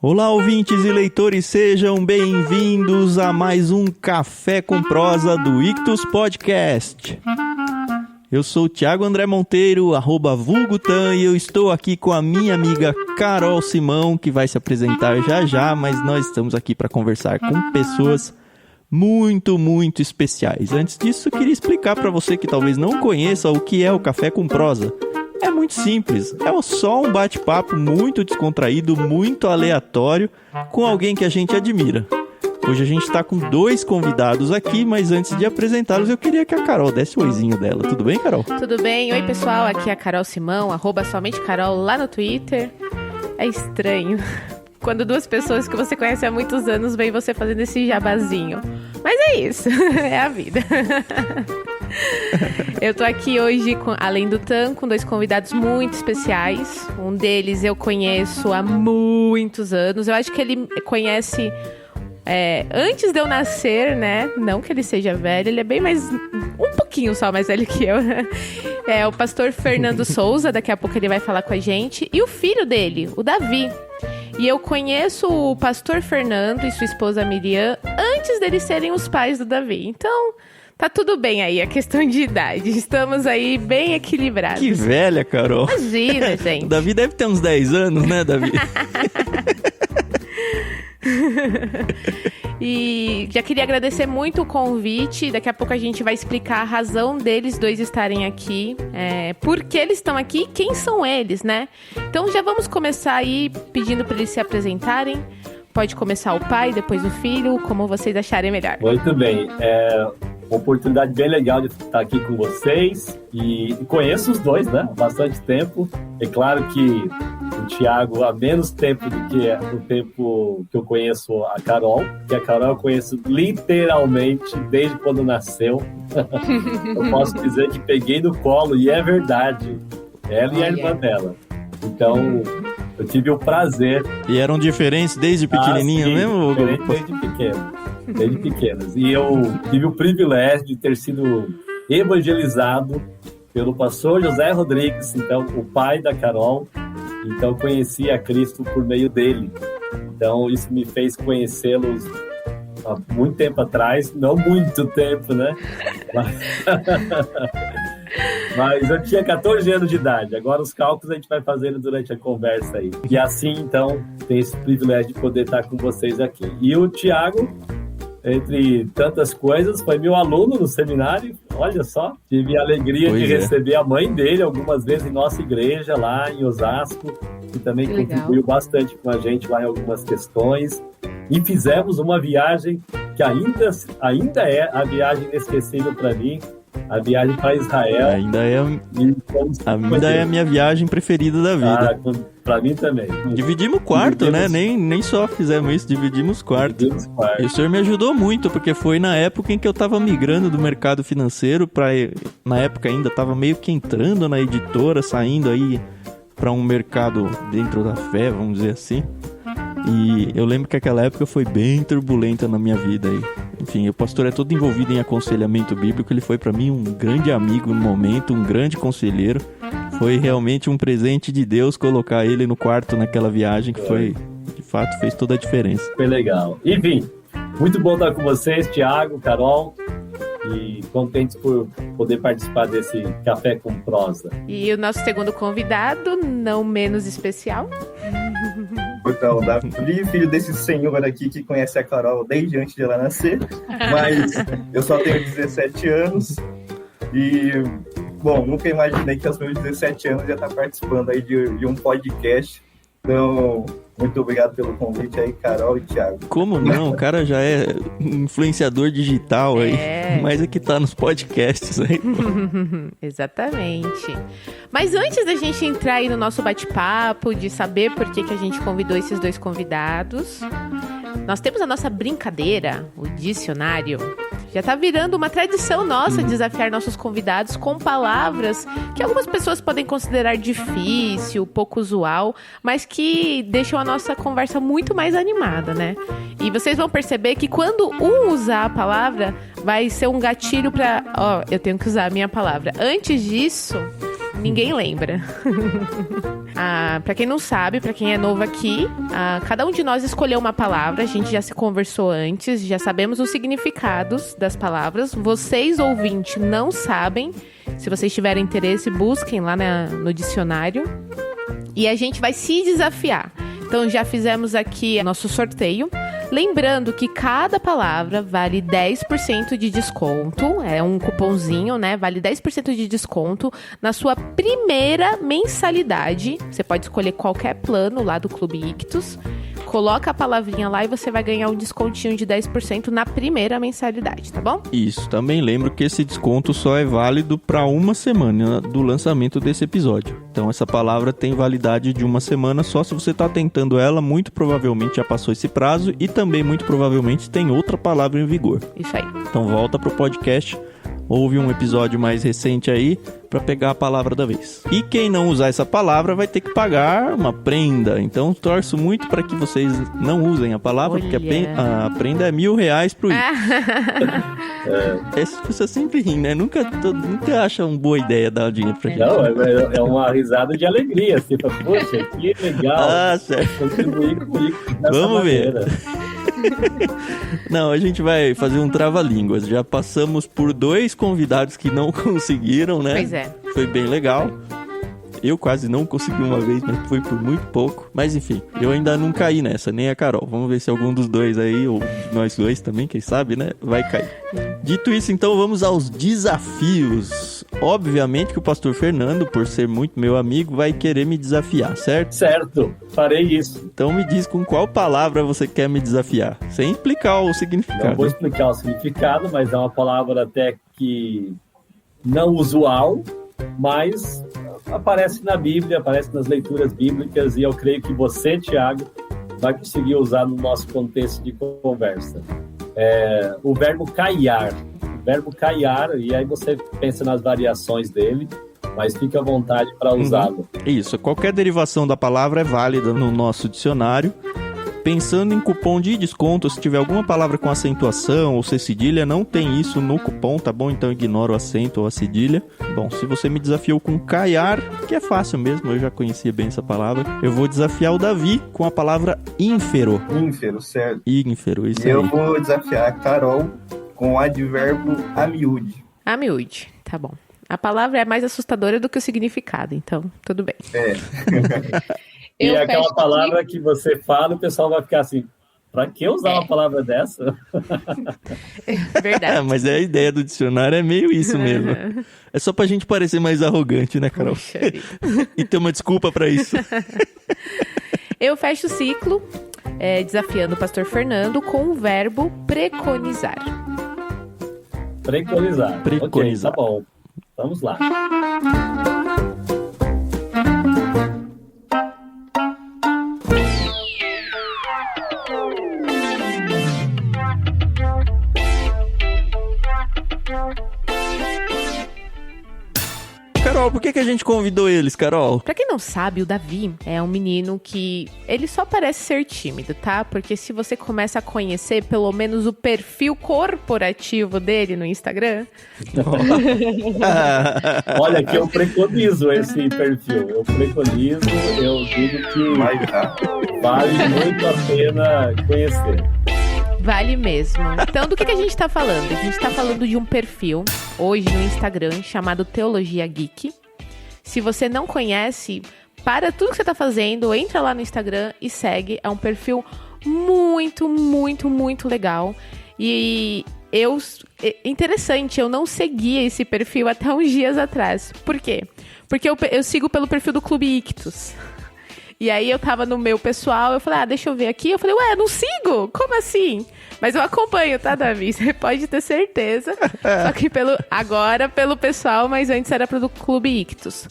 Olá, ouvintes e leitores, sejam bem-vindos a mais um Café com Prosa do Ictus Podcast. Eu sou o Thiago André Monteiro, @vulgutan, e eu estou aqui com a minha amiga Carol Simão, que vai se apresentar já, mas nós estamos aqui para conversar com pessoas muito especiais. Antes disso, eu queria explicar para você que talvez não conheça o que é o Café com Prosa. É muito simples, é só um bate-papo muito descontraído, muito aleatório, com alguém que a gente admira. Hoje a gente está com 2 convidados aqui, mas antes de apresentá-los, eu queria que a Carol desse o oizinho dela. Tudo bem, Carol? Tudo bem. Oi, pessoal, aqui é a Carol Simão, @somentecarol lá no Twitter. É estranho quando 2 pessoas que você conhece há muitos anos veem você fazendo esse jabazinho. Mas é isso, é a vida. Eu tô aqui hoje, além do Tan, com 2 convidados muito especiais. Um deles eu conheço há muitos anos. Eu acho que ele conhece antes de eu nascer, né? Não que ele seja velho, ele é bem mais... um pouquinho só mais velho que eu. É o pastor Fernando Souza, daqui a pouco ele vai falar com a gente. E o filho dele, o Davi. E eu conheço o pastor Fernando e sua esposa Miriam antes deles serem os pais do Davi. Então... tá tudo bem aí, a questão de idade. Estamos aí bem equilibrados. Que velha, Carol. Imagina, gente. O Davi deve ter uns 10 anos, né, Davi? E já queria agradecer muito o convite. Daqui a pouco a gente vai explicar a razão deles 2 estarem aqui. Por que eles estão aqui, quem são eles, né? Então já vamos começar aí pedindo para eles se apresentarem. Pode começar o pai, depois o filho, como vocês acharem melhor. Muito bem. Uma oportunidade bem legal de estar aqui com vocês. E conheço os 2, né? Há bastante tempo. É claro que o Thiago há menos tempo do que o tempo que eu conheço a Carol. Que a Carol eu conheço literalmente desde quando nasceu. Eu posso dizer que peguei no colo, e é verdade. Ela e a irmã dela. Então... eu tive o prazer... E eram diferentes desde pequenininho mesmo? Desde pequenas. E eu tive o privilégio de ter sido evangelizado pelo pastor José Rodrigues, então o pai da Carol. Então conheci a Cristo por meio dele. Então isso me fez conhecê-los há muito tempo atrás. Não muito tempo, né? Mas eu tinha 14 anos de idade. Agora os cálculos a gente vai fazendo durante a conversa aí. E assim, então, tenho esse privilégio de poder estar com vocês aqui. E o Thiago, entre tantas coisas, foi meu aluno no seminário. Olha só, tive a alegria de receber a mãe dele algumas vezes em nossa igreja lá em Osasco, que também contribuiu bastante com a gente lá em algumas questões. E fizemos uma viagem que ainda é a viagem inesquecível para mim, a viagem para Israel. Ainda é a minha viagem preferida da vida. Para mim também. Dividimos quarto, né? Nem só fizemos isso, dividimos quarto. E o senhor me ajudou muito, porque foi na época em que eu estava migrando do mercado financeiro para... na época ainda estava meio que entrando na editora, saindo aí para um mercado dentro da fé, vamos dizer assim. E eu lembro que aquela época foi bem turbulenta na minha vida aí. Enfim, o pastor é todo envolvido em aconselhamento bíblico. Ele foi para mim um grande amigo no momento, um grande conselheiro. Foi realmente um presente de Deus colocar ele no quarto naquela viagem, que foi, de fato, fez toda a diferença. Foi legal. Enfim, muito bom estar com vocês, Thiago, Carol, e contentes por poder participar desse Café com Prosa. E o nosso segundo convidado, não menos especial. Então, Davi, filho desse senhor aqui que conhece a Carol desde antes de ela nascer, mas eu só tenho 17 anos e, bom, nunca imaginei que aos meus 17 anos já estar participando aí de um podcast. Então, muito obrigado pelo convite aí, Carol e Thiago. Como não? O cara já é influenciador digital aí, mas é que tá nos podcasts aí. Exatamente. Mas antes da gente entrar aí no nosso bate-papo, de saber por que a gente convidou esses 2 convidados, nós temos a nossa brincadeira, o dicionário. Já tá virando uma tradição nossa desafiar nossos convidados com palavras que algumas pessoas podem considerar difícil, pouco usual, mas que deixam a nossa conversa muito mais animada, né? E vocês vão perceber que quando um usar a palavra, vai ser um gatilho pra... eu tenho que usar a minha palavra. Antes disso, ninguém lembra. Pra quem não sabe, pra quem é novo aqui, cada um de nós escolheu uma palavra, a gente já se conversou antes, já sabemos os significados das palavras. Vocês, ouvintes, não sabem. Se vocês tiverem interesse, busquem lá no dicionário. E a gente vai se desafiar. Então, já fizemos aqui nosso sorteio. Lembrando que cada palavra vale 10% de desconto. É um cupomzinho, né? Vale 10% de desconto na sua primeira mensalidade. Você pode escolher qualquer plano lá do Clube Ictus. Coloca a palavrinha lá e você vai ganhar um descontinho de 10% na primeira mensalidade, tá bom? Isso, também lembro que esse desconto só é válido para uma semana do lançamento desse episódio. Então essa palavra tem validade de uma semana só. Se você está tentando ela, muito provavelmente já passou esse prazo e também muito provavelmente tem outra palavra em vigor. Isso aí. Então volta pro podcast, ouve um episódio mais recente aí para pegar a palavra da vez. E quem não usar essa palavra vai ter que pagar uma prenda. Então torço muito para que vocês não usem a palavra, porque a prenda é R$1.000 pro Ictus. As pessoas sempre riem, né? Nunca acham uma boa ideia dar dinheiro pra gente. Não, é uma risada de alegria. Você fala, poxa, que legal. Certo. Contribuir com o Ictus dessa Vamos maneira. ver. Não, a gente vai fazer um trava-línguas. Já passamos por 2 convidados que não conseguiram, né? Pois é. Foi bem legal. Eu quase não consegui uma vez, mas foi por muito pouco. Mas enfim, eu ainda não caí nessa, nem a Carol. Vamos ver se algum dos dois aí, ou nós dois também, quem sabe, né? Vai cair. Dito isso, então vamos aos desafios. Obviamente que o pastor Fernando, por ser muito meu amigo, vai querer me desafiar, certo? Certo, farei isso. Então me diz com qual palavra você quer me desafiar, sem explicar o significado. Não vou explicar o significado, mas é uma palavra até que não usual, mas aparece na Bíblia, aparece nas leituras bíblicas, e eu creio que você, Tiago, vai conseguir usar no nosso contexto de conversa. O verbo caiar. O verbo caiar, e aí você pensa nas variações dele, mas fique à vontade para usá-lo. Isso, qualquer derivação da palavra é válida no nosso dicionário. Pensando em cupom de desconto, se tiver alguma palavra com acentuação ou cedilha, não tem isso no cupom, tá bom? Então ignora o acento ou a cedilha. Bom, se você me desafiou com caiar, que é fácil mesmo, eu já conhecia bem essa palavra, eu vou desafiar o Davi com a palavra ínfero. Ínfero, certo. Ínfero, isso aí. Eu vou desafiar a Carol com o advérbio amiúde. Amiúde, tá bom. A palavra é mais assustadora do que o significado, então tudo bem. E é aquela palavra que você fala, o pessoal vai ficar assim, pra que usar uma palavra dessa? Verdade. Mas a ideia do dicionário é meio isso mesmo. É só pra gente parecer mais arrogante, né, Carol? E ter uma desculpa pra isso. Eu fecho o ciclo, desafiando o pastor Fernando com o verbo preconizar. Preconizar. Preconizar. Ok, tá bom. Vamos lá. Carol, por que a gente convidou eles, Carol? Pra quem não sabe, o Davi é um menino que... ele só parece ser tímido, tá? Porque se você começa a conhecer pelo menos o perfil corporativo dele no Instagram... Olha, que eu preconizo esse perfil. Eu digo que vale muito a pena conhecer. Vale mesmo. Então, do que a gente tá falando? A gente tá falando de um perfil, hoje no Instagram, chamado Teologia Geek. Se você não conhece, para tudo que você tá fazendo, entra lá no Instagram e segue. É um perfil muito, muito, muito legal. E interessante, eu não seguia esse perfil até uns dias atrás. Por quê? Porque eu sigo pelo perfil do Clube Ictus. E aí eu tava no meu pessoal, eu falei, deixa eu ver aqui. Eu falei, não sigo? Como assim? Mas eu acompanho, tá, Davi? Você pode ter certeza. Só que agora pelo pessoal, mas antes era pro Clube Ictus.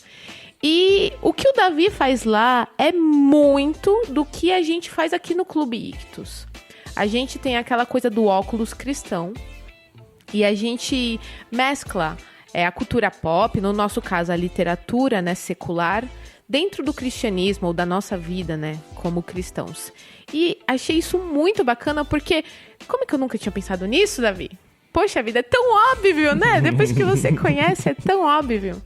E o que o Davi faz lá é muito do que a gente faz aqui no Clube Ictus. A gente tem aquela coisa do óculos cristão. E a gente mescla a cultura pop, no nosso caso a literatura, né, secular, dentro do cristianismo ou da nossa vida, né, como cristãos. E achei isso muito bacana porque... como é que eu nunca tinha pensado nisso, Davi? Poxa vida, é tão óbvio, né? Depois que você conhece, é tão óbvio.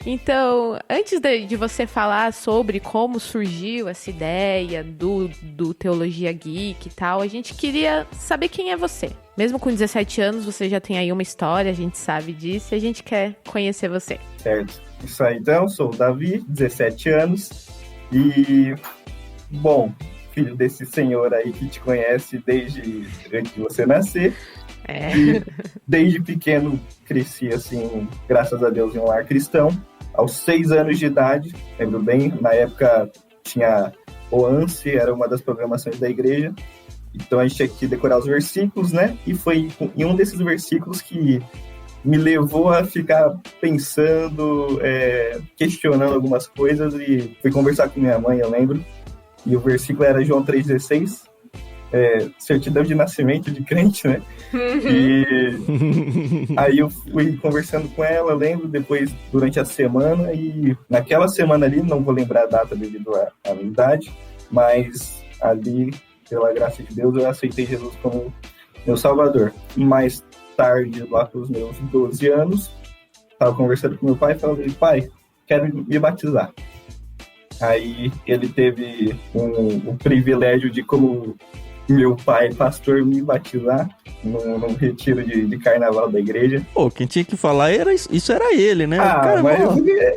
Então, antes de você falar sobre como surgiu essa ideia do Teologia Geek e tal, a gente queria saber quem é você. Mesmo com 17 anos, você já tem aí uma história, a gente sabe disso, e a gente quer conhecer você. Certo. Isso aí, então, sou o Davi, 17 anos, e, bom, filho desse senhor aí que te conhece desde antes de você nascer. E desde pequeno cresci, assim, graças a Deus, em um lar cristão. Aos 6 anos de idade, lembro bem, na época tinha o ANSI, era uma das programações da igreja. Então a gente tinha que decorar os versículos, né? E foi em um desses versículos que me levou a ficar pensando, questionando algumas coisas, e fui conversar com minha mãe, eu lembro. E o versículo era João 3,16, certidão de nascimento de crente, né? E aí eu fui conversando com ela, lembro, depois durante a semana, e naquela semana ali, não vou lembrar a data devido à idade, mas ali, pela graça de Deus, eu aceitei Jesus como meu Salvador. Mais tarde, lá para os meus 12 anos, estava conversando com meu pai e falei, pai, quero me batizar. Aí ele teve o privilégio de, como meu pai, pastor, me batizar num retiro de carnaval da igreja. Pô, quem tinha que falar isso era ele, né? Cara, mas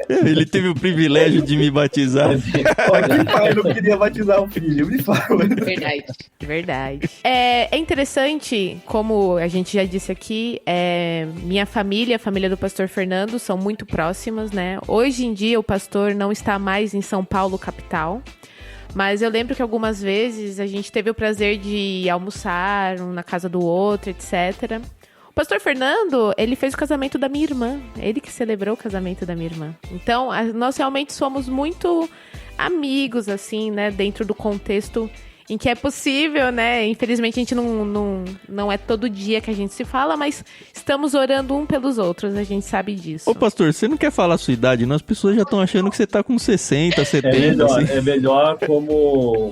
ele teve o privilégio de me batizar. Que pai não queria batizar o filho? Me fala. Verdade. É interessante, como a gente já disse aqui, minha família, a família do pastor Fernando, são muito próximas, né? Hoje em dia o pastor não está mais em São Paulo, capital. Mas eu lembro que algumas vezes a gente teve o prazer de almoçar um na casa do outro, etc. O pastor Fernando, ele fez o casamento da minha irmã. Ele que celebrou o casamento da minha irmã. Então, nós realmente somos muito amigos, assim, né? Dentro do contexto em que é possível, né? Infelizmente, a gente não é todo dia que a gente se fala, mas estamos orando um pelos outros, a gente sabe disso. Ô, pastor, você não quer falar a sua idade, não? As pessoas já estão achando que você tá com 60, 70, É melhor como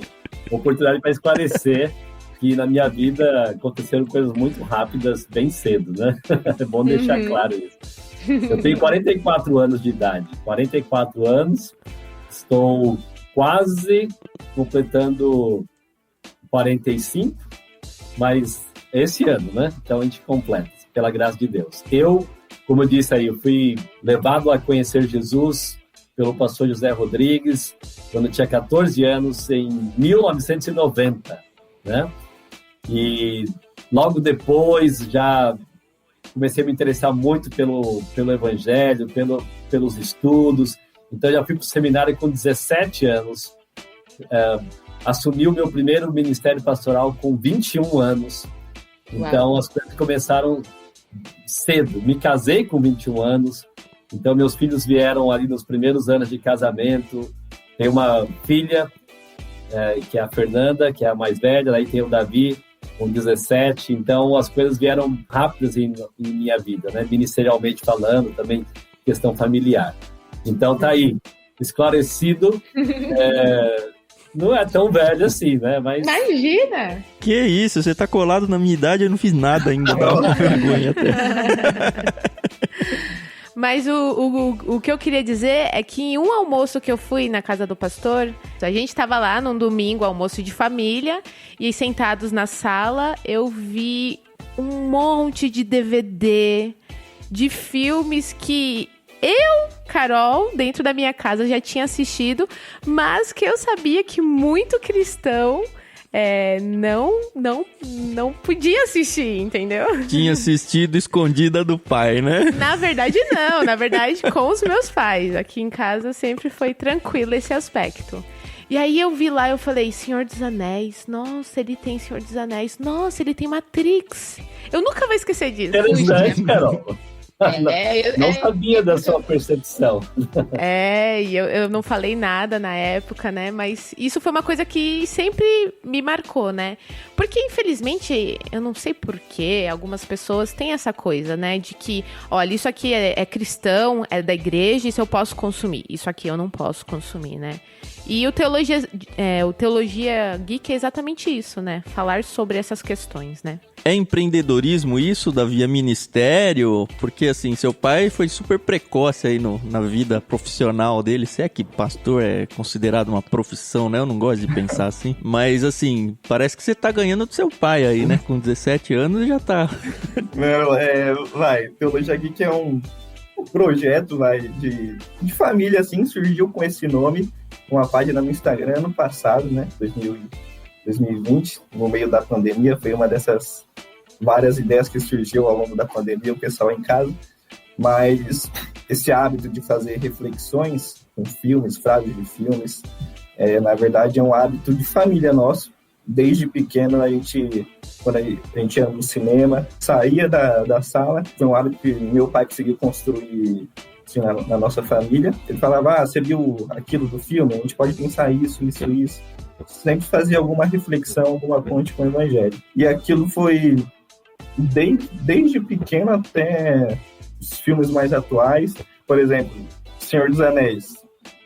oportunidade para esclarecer que na minha vida aconteceram coisas muito rápidas, bem cedo, né? É bom deixar claro isso. Eu tenho 44 anos de idade. 44 anos, estou quase completando 45, mas esse ano, né? Então a gente completa, pela graça de Deus. Eu, como eu disse aí, eu fui levado a conhecer Jesus pelo pastor José Rodrigues, quando eu tinha 14 anos, em 1990, né? E logo depois já comecei a me interessar muito pelo evangelho, pelos estudos. Então já fui para o seminário com 17 anos, assumi o meu primeiro ministério pastoral com 21 anos. Então, Uau. As coisas começaram cedo. Me casei com 21 anos. Então, meus filhos vieram ali nos primeiros anos de casamento. Tenho uma filha, que é a Fernanda, que é a mais velha. Aí tem o Davi, com 17. Então, as coisas vieram rápidas em minha vida, né? Ministerialmente falando, também questão familiar. Então, tá aí, esclarecido. Não é tão velho assim, né? Mas... Imagina! Que isso, você tá colado na minha idade, eu não fiz nada ainda, dá uma vergonha até. Mas o que eu queria dizer é que em um almoço que eu fui na casa do pastor, a gente tava lá num domingo, almoço de família, e sentados na sala, eu vi um monte de DVD de filmes que eu, Carol, dentro da minha casa já tinha assistido, mas que eu sabia que muito cristão não podia assistir, entendeu? Tinha assistido escondida do pai, né? Na verdade, não. Na verdade, com os meus pais. Aqui em casa sempre foi tranquilo esse aspecto. E aí eu vi lá, eu falei, Senhor dos Anéis, nossa, ele tem Senhor dos Anéis, nossa, ele tem Matrix. Eu nunca vou esquecer disso. Interessante, Carol. Não sabia da sua percepção. E eu não falei nada na época, né? Mas isso foi uma coisa que sempre me marcou, né? Porque, infelizmente, eu não sei porquê, algumas pessoas têm essa coisa, né? De que, olha, isso aqui é cristão, é da igreja, isso eu posso consumir. Isso aqui eu não posso consumir, né? E o Teologia Geek é exatamente isso, né? Falar sobre essas questões, né? É empreendedorismo isso, Davi? É ministério? Porque, assim, seu pai foi super precoce aí na vida profissional dele. Se é que pastor é considerado uma profissão, né? Eu não gosto de pensar assim. Mas, assim, parece que você tá ganhando do seu pai aí, né? Com 17 anos já tá. Não, Teologia Geek é um projeto, de família, assim, surgiu com esse nome, uma página no Instagram ano passado, né? 2020, no meio da pandemia, foi uma dessas várias ideias que surgiu ao longo da pandemia, o pessoal em casa, mas esse hábito de fazer reflexões com filmes, frases de filmes, na verdade é um hábito de família nosso. Desde pequeno, quando a gente ia no cinema, saía da sala, foi um hábito que meu pai conseguiu construir assim, na nossa família. Ele falava, você viu aquilo do filme? A gente pode pensar isso. Sempre fazia alguma reflexão, alguma ponte com o evangelho. E aquilo foi desde pequeno até os filmes mais atuais. Por exemplo, Senhor dos Anéis.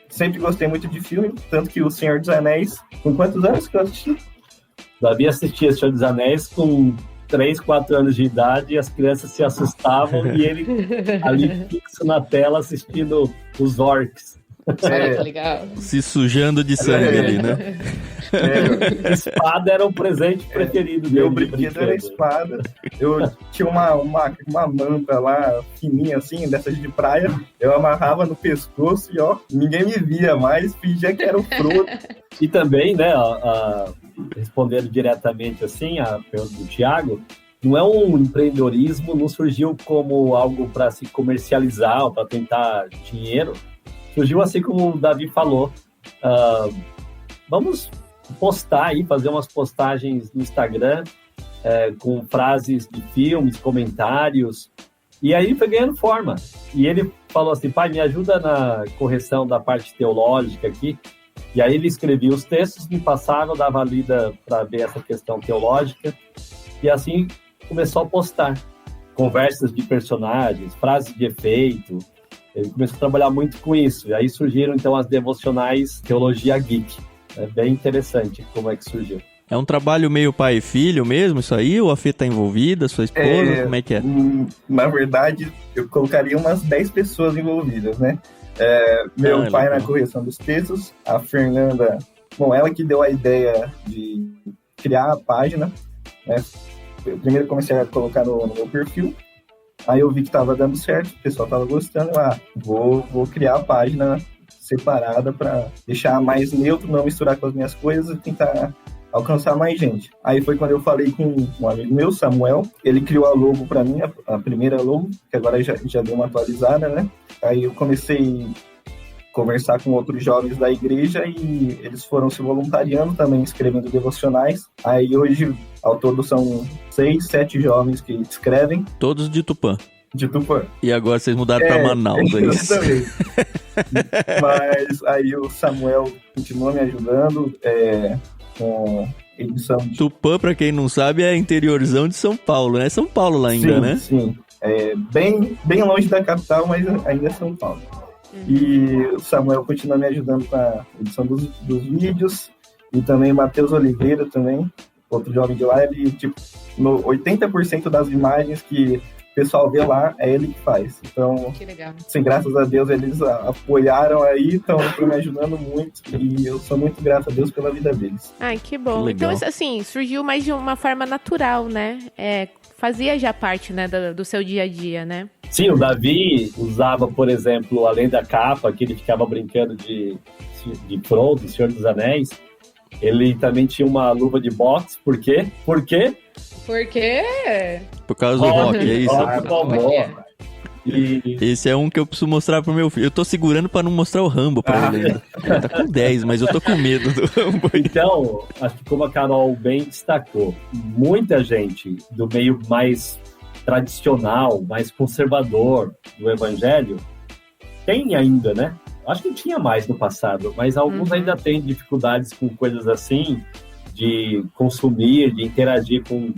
Sempre gostei muito de filme, tanto que o Senhor dos Anéis, com quantos anos que eu assisti? Davi assistia Senhor dos Anéis com 3, 4 anos de idade e as crianças se assustavam e ele ali fixo na tela assistindo os orcs. Legal. Se sujando de sangue ali, né? Espada era o presente preferido dele. Meu brinquedo era espada. Eu tinha uma manta lá, fininha assim, dessas de praia. Eu amarrava no pescoço e ninguém me via mais, fingia que era o Frodo. E também, né, respondendo diretamente assim a pergunta do Thiago, não é um empreendedorismo, não surgiu como algo para se comercializar ou para tentar dinheiro. Surgiu assim como o Davi falou, vamos postar aí, fazer umas postagens no Instagram com frases de filmes, comentários, e aí foi ganhando forma. E ele falou assim, pai, me ajuda na correção da parte teológica aqui. E aí ele escrevia os textos, me passava, eu dava a lida para ver essa questão teológica, e assim começou a postar conversas de personagens, frases de efeito. Ele começou a trabalhar muito com isso, e aí surgiram então as devocionais Teologia Geek. É bem interessante como é que surgiu. É um trabalho meio pai e filho mesmo, isso aí? Ou a Fê tá envolvida, sua esposa, como é que é? Na verdade, eu colocaria umas 10 pessoas envolvidas, né? Meu pai na correção dos textos, a Fernanda, ela que deu a ideia de criar a página, né? Eu primeiro comecei a colocar no meu perfil, aí eu vi que estava dando certo, o pessoal estava gostando, vou criar a página separada para deixar mais neutro, não misturar com as minhas coisas e tentar alcançar mais gente. Aí foi quando eu falei com um amigo meu, Samuel, ele criou a logo para mim, a primeira logo, que agora já deu uma atualizada, né? Aí eu comecei a conversar com outros jovens da igreja e eles foram se voluntariando também, escrevendo devocionais. Aí hoje, ao todo, são 6, 7 jovens que escrevem. Todos de Tupã. De Tupã. E agora vocês mudaram para Manaus, é isso? Exatamente. Mas aí o Samuel continua me ajudando com edição de... Tupã, para quem não sabe, é interiorzão de São Paulo, né? São Paulo lá ainda, né? Sim, bem longe da capital, mas ainda é São Paulo. E o Samuel continua me ajudando com a edição dos vídeos, e também Matheus Oliveira também, outro jovem de lá, ele, 80% das imagens que o pessoal vê lá, é ele que faz. Então, que legal. Assim, graças a Deus, eles apoiaram aí, estão me ajudando muito, e eu sou muito grato a Deus pela vida deles. Ai, que bom. Legal. Então, assim, surgiu mais de uma forma natural, né? Fazia já parte, né, do seu dia a dia, né? Sim, o Davi usava, por exemplo, além da capa, que ele ficava brincando de Frodo, Senhor dos Anéis, ele também tinha uma luva de boxe. Por quê? Por quê? Por causa do rock, é isso? Esse é um que eu preciso mostrar pro meu filho. Eu tô segurando pra não mostrar o Rambo pra ele ainda. Ele tá com 10, mas eu tô com medo do Rambo. Então, acho que como a Carol bem destacou, muita gente do meio mais tradicional, mais conservador do evangelho, tem ainda, né? Acho que tinha mais no passado, mas alguns ainda têm dificuldades com coisas assim, de consumir, de interagir com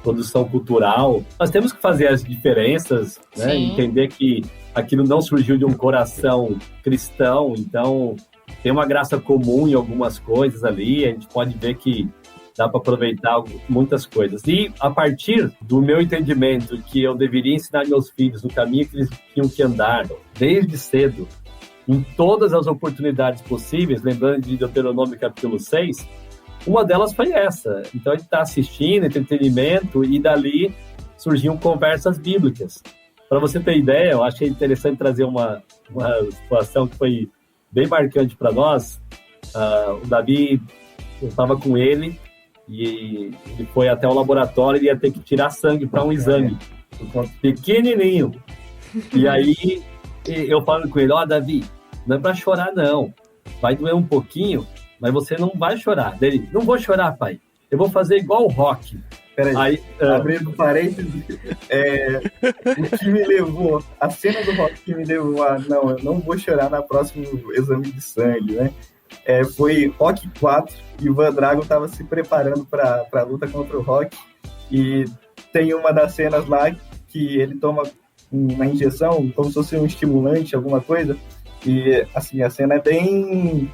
produção cultural. Nós temos que fazer as diferenças, né? Entender que aquilo não surgiu de um coração cristão, então tem uma graça comum em algumas coisas ali. A gente pode ver que dá para aproveitar muitas coisas. E a partir do meu entendimento que eu deveria ensinar meus filhos no caminho que eles tinham que andar, desde cedo, em todas as oportunidades possíveis, lembrando de Deuteronômio capítulo 6, uma delas foi essa. Então, a gente está assistindo, entretenimento, e dali surgiam conversas bíblicas. Para você ter ideia, eu achei interessante trazer uma situação que foi bem marcante para nós. O Davi, eu estava com ele, e ele foi até o laboratório e ia ter que tirar sangue para um exame. Pequenininho. E aí, eu falo com ele, Davi, não é para chorar não. Vai doer um pouquinho, mas você não vai chorar. Ele, não vou chorar, pai. Eu vou fazer igual o Rock. Peraí, abrindo parênteses, o que me levou, a cena do Rock que me levou a, não, eu não vou chorar na próxima exame de sangue, né? Foi Rock 4, e o Ivan Drago estava se preparando para a luta contra o Rock, e tem uma das cenas lá que ele toma uma injeção, como se fosse um estimulante, alguma coisa, e assim, a cena é bem...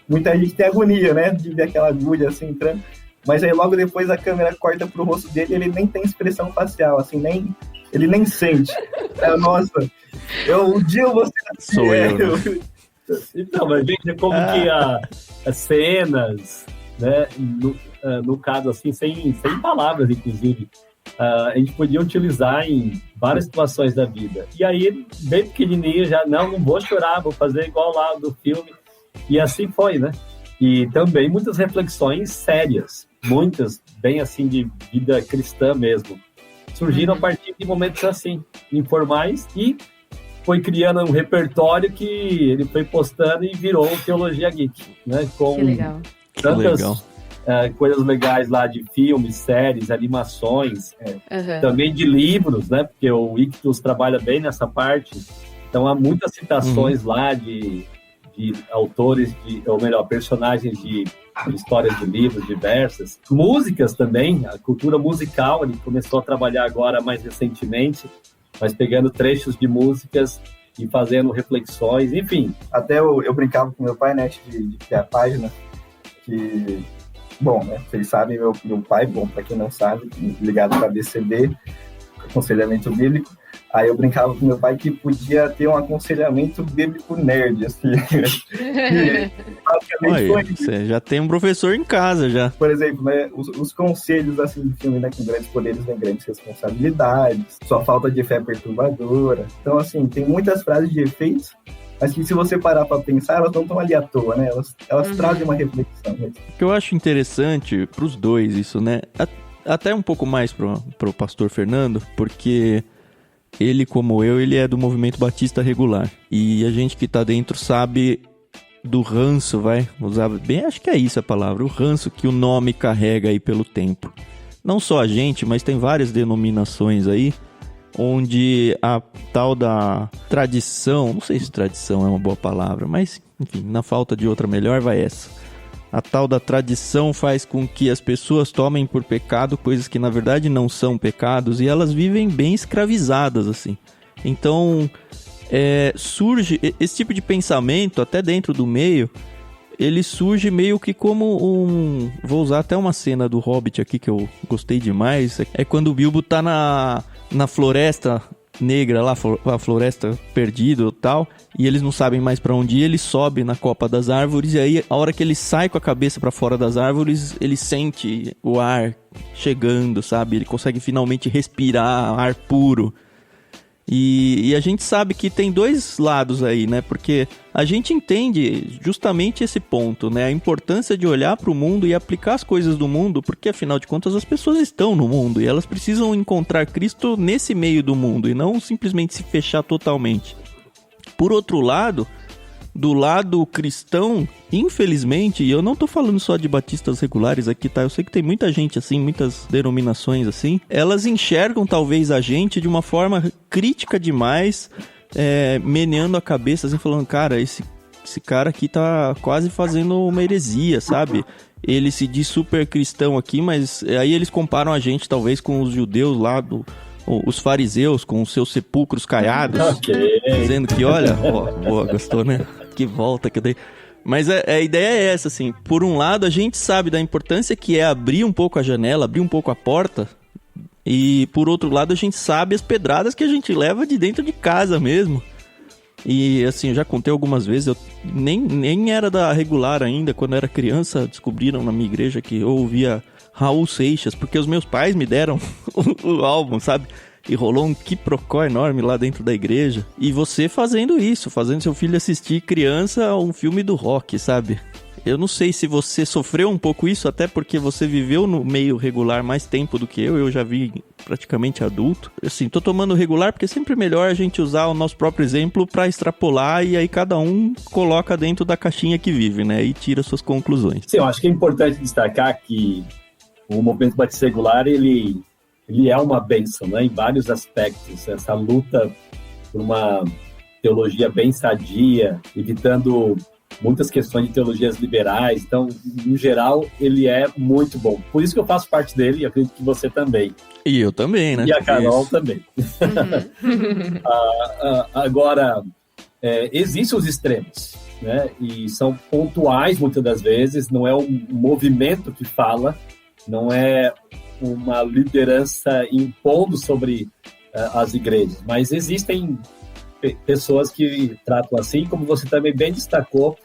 Muita gente tem agonia, né, de ver aquela agulha assim entrando, mas aí logo depois a câmera corta pro rosto dele e ele nem tem expressão facial, assim, ele nem sente. Nossa, um dia eu vou ser assim. Sou eu. Né? Então, mas veja como que as cenas, né, no caso, assim, sem palavras, inclusive, a gente podia utilizar em várias situações da vida. E aí, bem pequenininho, já, não vou chorar, vou fazer igual lá do filme. E assim foi, né? E também muitas reflexões sérias, muitas, bem assim, de vida cristã mesmo, surgiram a partir de momentos assim, informais, e foi criando um repertório que ele foi postando e virou Teologia Geek, né? Com que legal. Tantas coisas legais lá de filmes, séries, animações, também de livros, né? Porque o Ictus trabalha bem nessa parte, então há muitas citações lá de autores, ou melhor, personagens de histórias de livros diversas. Músicas também, a cultura musical, ele começou a trabalhar agora mais recentemente, mas pegando trechos de músicas e fazendo reflexões, enfim. Até eu brincava com meu pai, né, de criar página, que, bom, né, vocês sabem, meu pai, bom, para quem não sabe, ligado para DCB, aconselhamento bíblico. Aí eu brincava com meu pai que podia ter um aconselhamento bíblico nerd, assim. Olha, você já tem um professor em casa, já. Por exemplo, né, os conselhos, assim, de filme, né, com grandes poderes vem grandes responsabilidades, sua falta de fé é perturbadora. Então, assim, tem muitas frases de efeitos, mas que se você parar para pensar, elas não estão ali à toa, né? Elas trazem uma reflexão. Né? O que eu acho interessante pros dois, isso, né? Até um pouco mais pro pastor Fernando, porque... ele, como eu, ele é do movimento batista regular. E a gente que tá dentro sabe do ranço, vai usar bem, acho que é isso a palavra, o ranço que o nome carrega aí pelo tempo. Não só a gente, mas tem várias denominações aí, onde a tal da tradição, não sei se tradição é uma boa palavra, mas enfim, na falta de outra melhor vai essa. A tal da tradição faz com que as pessoas tomem por pecado coisas que na verdade não são pecados, e elas vivem bem escravizadas, assim. Então, surge esse tipo de pensamento, até dentro do meio, ele surge meio que como vou usar até uma cena do Hobbit aqui que eu gostei demais, é quando o Bilbo tá na floresta negra lá, a floresta perdida e tal, e eles não sabem mais pra onde ir, ele sobe na copa das árvores, e aí a hora que ele sai com a cabeça pra fora das árvores, ele sente o ar chegando, sabe? Ele consegue finalmente respirar ar puro. E a gente sabe que tem dois lados aí, né? Porque a gente entende justamente esse ponto, né? A importância de olhar para o mundo e aplicar as coisas do mundo, porque afinal de contas as pessoas estão no mundo e elas precisam encontrar Cristo nesse meio do mundo e não simplesmente se fechar totalmente. Por outro lado, do lado cristão, infelizmente, e eu não tô falando só de batistas regulares aqui, tá? Eu sei que tem muita gente assim, muitas denominações assim, elas enxergam talvez a gente de uma forma crítica demais, meneando a cabeça assim, falando, cara, esse cara aqui tá quase fazendo uma heresia, sabe? Ele se diz super cristão aqui, mas aí eles comparam a gente talvez com os judeus lá os fariseus com os seus sepulcros caiados, dizendo que, olha, boa, gostou, né? Que volta que eu dei. Mas a ideia é essa, assim. Por um lado, a gente sabe da importância que é abrir um pouco a janela, abrir um pouco a porta. E por outro lado, a gente sabe as pedradas que a gente leva de dentro de casa mesmo. E assim, eu já contei algumas vezes, eu nem era da regular ainda. Quando eu era criança, descobriram na minha igreja que eu ouvia Raul Seixas, porque os meus pais me deram o álbum, sabe? E rolou um quiprocó enorme lá dentro da igreja. E você fazendo isso, fazendo seu filho assistir criança a um filme do rock, sabe? Eu não sei se você sofreu um pouco isso, até porque você viveu no meio regular mais tempo do que eu já vi praticamente adulto. Assim, tô tomando regular porque é sempre melhor a gente usar o nosso próprio exemplo pra extrapolar e aí cada um coloca dentro da caixinha que vive, né? E tira suas conclusões. Sim, eu acho que é importante destacar que o movimento batismo regular, ele é uma bênção, né? Em vários aspectos. Essa luta por uma teologia bem sadia, evitando muitas questões de teologias liberais. Então, no geral, ele é muito bom. Por isso que eu faço parte dele e acredito que você também. E eu também, né? E a Carol também. Agora, existem os extremos, né? E são pontuais muitas das vezes, não é um movimento que fala, não é uma liderança impondo sobre as igrejas, mas existem pessoas que tratam assim, como você também bem destacou.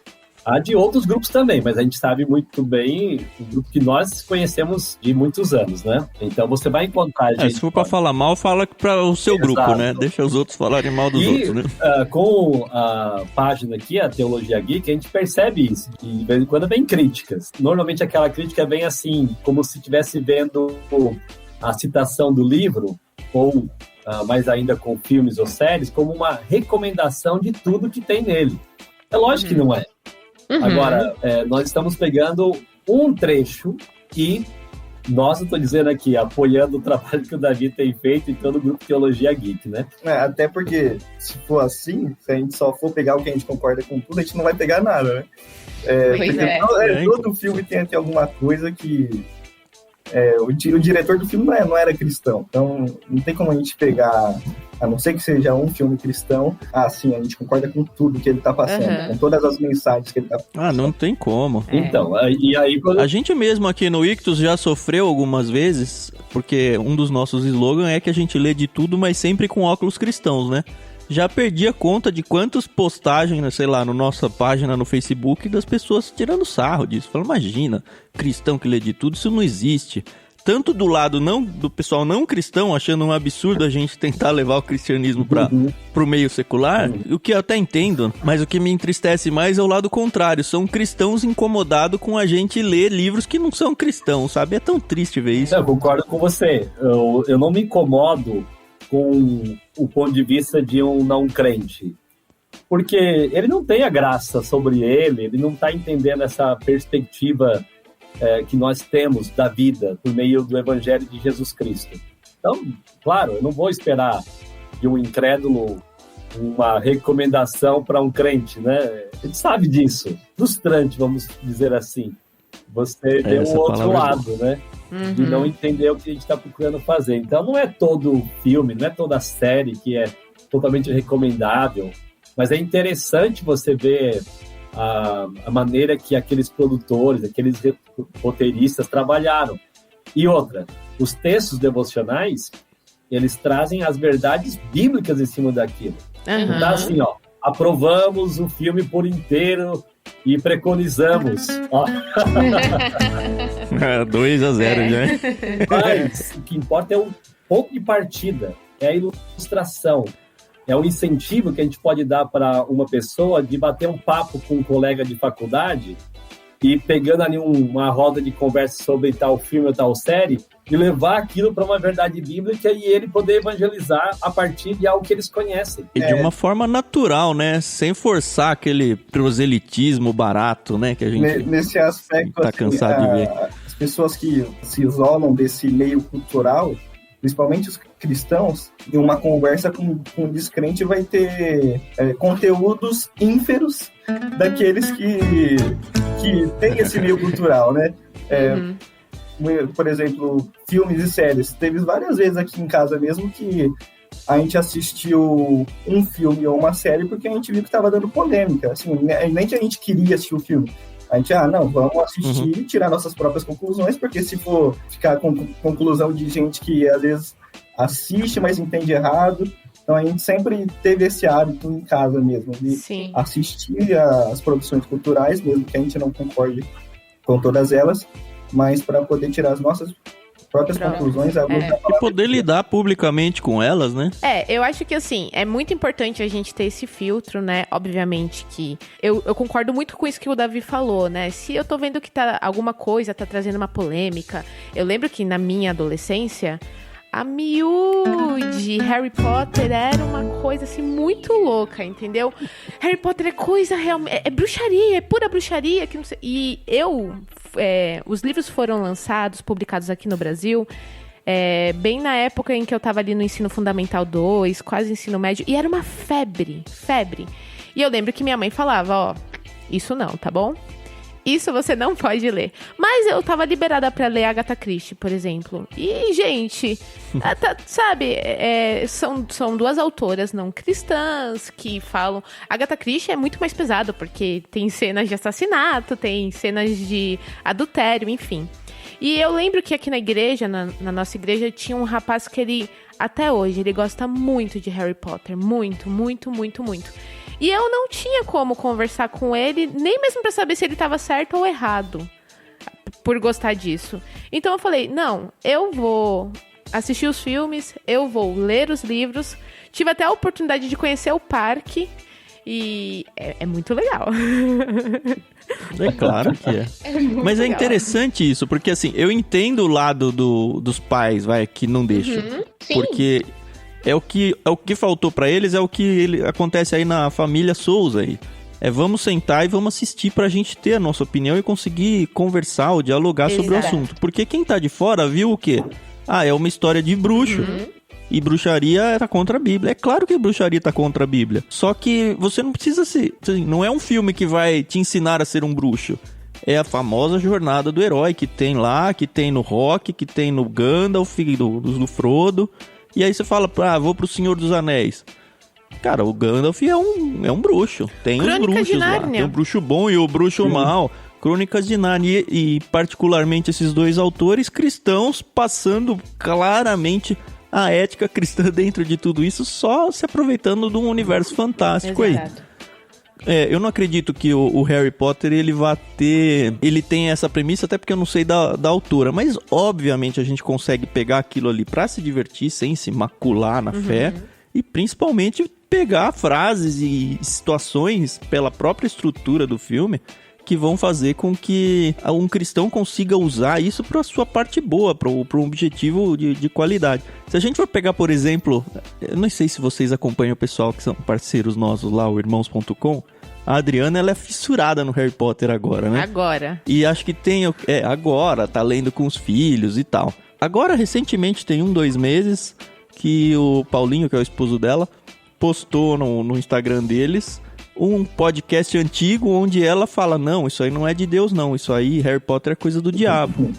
Há de outros grupos também, mas a gente sabe muito bem o grupo que nós conhecemos de muitos anos, né? Então você vai encontrar gente... se for pra falar mal, fala para o seu grupo, né? Deixa os outros falarem mal dos outros, né? Com a página aqui, a Teologia Geek, a gente percebe isso. De vez em quando vem críticas. Normalmente aquela crítica vem assim, como se estivesse vendo a citação do livro, ou mais ainda com filmes ou séries, como uma recomendação de tudo que tem nele. É lógico que não é. Agora, nós estamos pegando um trecho e nós, eu estou dizendo aqui, apoiando o trabalho que o Davi tem feito em todo o grupo Teologia Geek, né? Até porque, se for assim, se a gente só for pegar o que a gente concorda com tudo, a gente não vai pegar nada, né? Todo filme tem até alguma coisa que... o diretor do filme não era cristão, então não tem como a gente pegar, a não ser que seja um filme cristão, sim, a gente concorda com tudo que ele tá passando, com todas as mensagens que ele tá passando. Não tem como. Então, e aí... A gente mesmo aqui no Ictus já sofreu algumas vezes, porque um dos nossos slogans é que a gente lê de tudo, mas sempre com óculos cristãos, né? Já perdi a conta de quantas postagens, sei lá, na nossa página no Facebook das pessoas tirando sarro disso. Falando, imagina, cristão que lê de tudo, isso não existe. Tanto do lado do pessoal não cristão, achando um absurdo a gente tentar levar o cristianismo pro meio secular, o que eu até entendo, mas o que me entristece mais é o lado contrário. São cristãos incomodados com a gente ler livros que não são cristãos, sabe? É tão triste ver isso. Eu concordo com você. Eu não me incomodo com o ponto de vista de um não crente, porque ele não tem a graça sobre ele não está entendendo essa perspectiva que nós temos da vida por meio do Evangelho de Jesus Cristo. Então, claro, eu não vou esperar de um incrédulo uma recomendação para um crente, né? A gente sabe disso. Frustrante, vamos dizer assim. Você vê o outro lado, né? De não entender o que a gente está procurando fazer. Então, não é todo filme, não é toda série que é totalmente recomendável, mas é interessante você ver a maneira que aqueles produtores, aqueles roteiristas trabalharam. E outra, os textos devocionais, eles trazem as verdades bíblicas em cima daquilo. Não tá assim, aprovamos o filme por inteiro e preconizamos. 2-0 já. Mas o que importa é o ponto de partida, é a ilustração, é o incentivo que a gente pode dar para uma pessoa de bater um papo com um colega de faculdade e pegando ali uma roda de conversa sobre tal filme ou tal série e levar aquilo para uma verdade bíblica e ele poder evangelizar a partir de algo que eles conhecem. E de uma forma natural, né? Sem forçar aquele proselitismo barato, né? Que a gente nesse aspecto, tá cansado de ver. As pessoas que se isolam desse meio cultural, principalmente os cristãos, em uma conversa com um descrente vai ter conteúdos ínferos daqueles que tem esse meio cultural, né? Por exemplo, filmes e séries. Teve várias vezes aqui em casa mesmo que a gente assistiu um filme ou uma série porque a gente viu que estava dando polêmica. Assim, nem que a gente queria assistir o filme. A gente, vamos assistir e tirar nossas próprias conclusões, porque se for ficar com conclusão de gente que às vezes assiste, mas entende errado. Então a gente sempre teve esse hábito em casa mesmo, de assistir as produções culturais, mesmo que a gente não concorde com todas elas, mas para poder tirar as nossas próprias conclusões. E poder lidar publicamente com elas, né? Eu acho que, assim, é muito importante a gente ter esse filtro, né? Obviamente que eu concordo muito com isso que o Davi falou, né? Se eu tô vendo que alguma coisa tá trazendo uma polêmica... Eu lembro que na minha adolescência... A miúde, Harry Potter era uma coisa, assim, muito louca, entendeu? Harry Potter é coisa realmente... É bruxaria, é pura bruxaria, que não sei... E os livros foram lançados, publicados aqui no Brasil, bem na época em que eu tava ali no ensino fundamental 2, quase ensino médio, e era uma febre. E eu lembro que minha mãe falava, isso não, tá bom? Isso você não pode ler. Mas eu tava liberada pra ler Agatha Christie, por exemplo. E, gente, sabe, são duas autoras não cristãs que falam... Agatha Christie é muito mais pesado, porque tem cenas de assassinato, tem cenas de adultério, enfim. E eu lembro que aqui na igreja, na nossa igreja, tinha um rapaz que ele, até hoje, ele gosta muito de Harry Potter. Muito, muito, muito, muito. E eu não tinha como conversar com ele, nem mesmo pra saber se ele tava certo ou errado, por gostar disso. Então eu falei, não, eu vou assistir os filmes, eu vou ler os livros. Tive até a oportunidade de conhecer o parque e é muito legal. É claro que é. Mas legal. É interessante isso, porque assim, eu entendo o lado dos pais, que não deixam. Sim. Porque... É o que faltou pra eles, é o que acontece aí na família Souza aí. Vamos sentar e vamos assistir pra gente ter a nossa opinião e conseguir conversar ou dialogar sobre o assunto. Porque quem tá de fora viu o quê? É uma história de bruxo. E bruxaria tá contra a Bíblia. É claro que bruxaria tá contra a Bíblia. Só que você não precisa não é um filme que vai te ensinar a ser um bruxo. É a famosa jornada do herói que tem lá, que tem no Rock, que tem no Gandalf, do Frodo... E aí você fala, vou pro Senhor dos Anéis. Cara, o Gandalf é um bruxo. Tem os bruxos lá. Tem o bruxo bom e o bruxo mau. Crônicas de Nárnia. E particularmente esses dois autores cristãos passando claramente a ética cristã dentro de tudo isso, só se aproveitando de um universo fantástico. Exato. Aí. Eu não acredito que o Harry Potter ele tem essa premissa, até porque eu não sei da autora, mas obviamente a gente consegue pegar aquilo ali pra se divertir, sem se macular na fé, e principalmente pegar frases e situações pela própria estrutura do filme que vão fazer com que um cristão consiga usar isso pra sua parte boa, para um objetivo de qualidade. Se a gente for pegar, por exemplo, eu não sei se vocês acompanham o pessoal que são parceiros nossos lá, o irmãos.com, a Adriana, ela é fissurada no Harry Potter agora, né? Agora. E acho que agora, tá lendo com os filhos e tal. Agora, recentemente, tem 2 meses, que o Paulinho, que é o esposo dela, postou no Instagram deles um podcast antigo onde ela fala, não, isso aí não é de Deus não, isso aí, Harry Potter é coisa do diabo.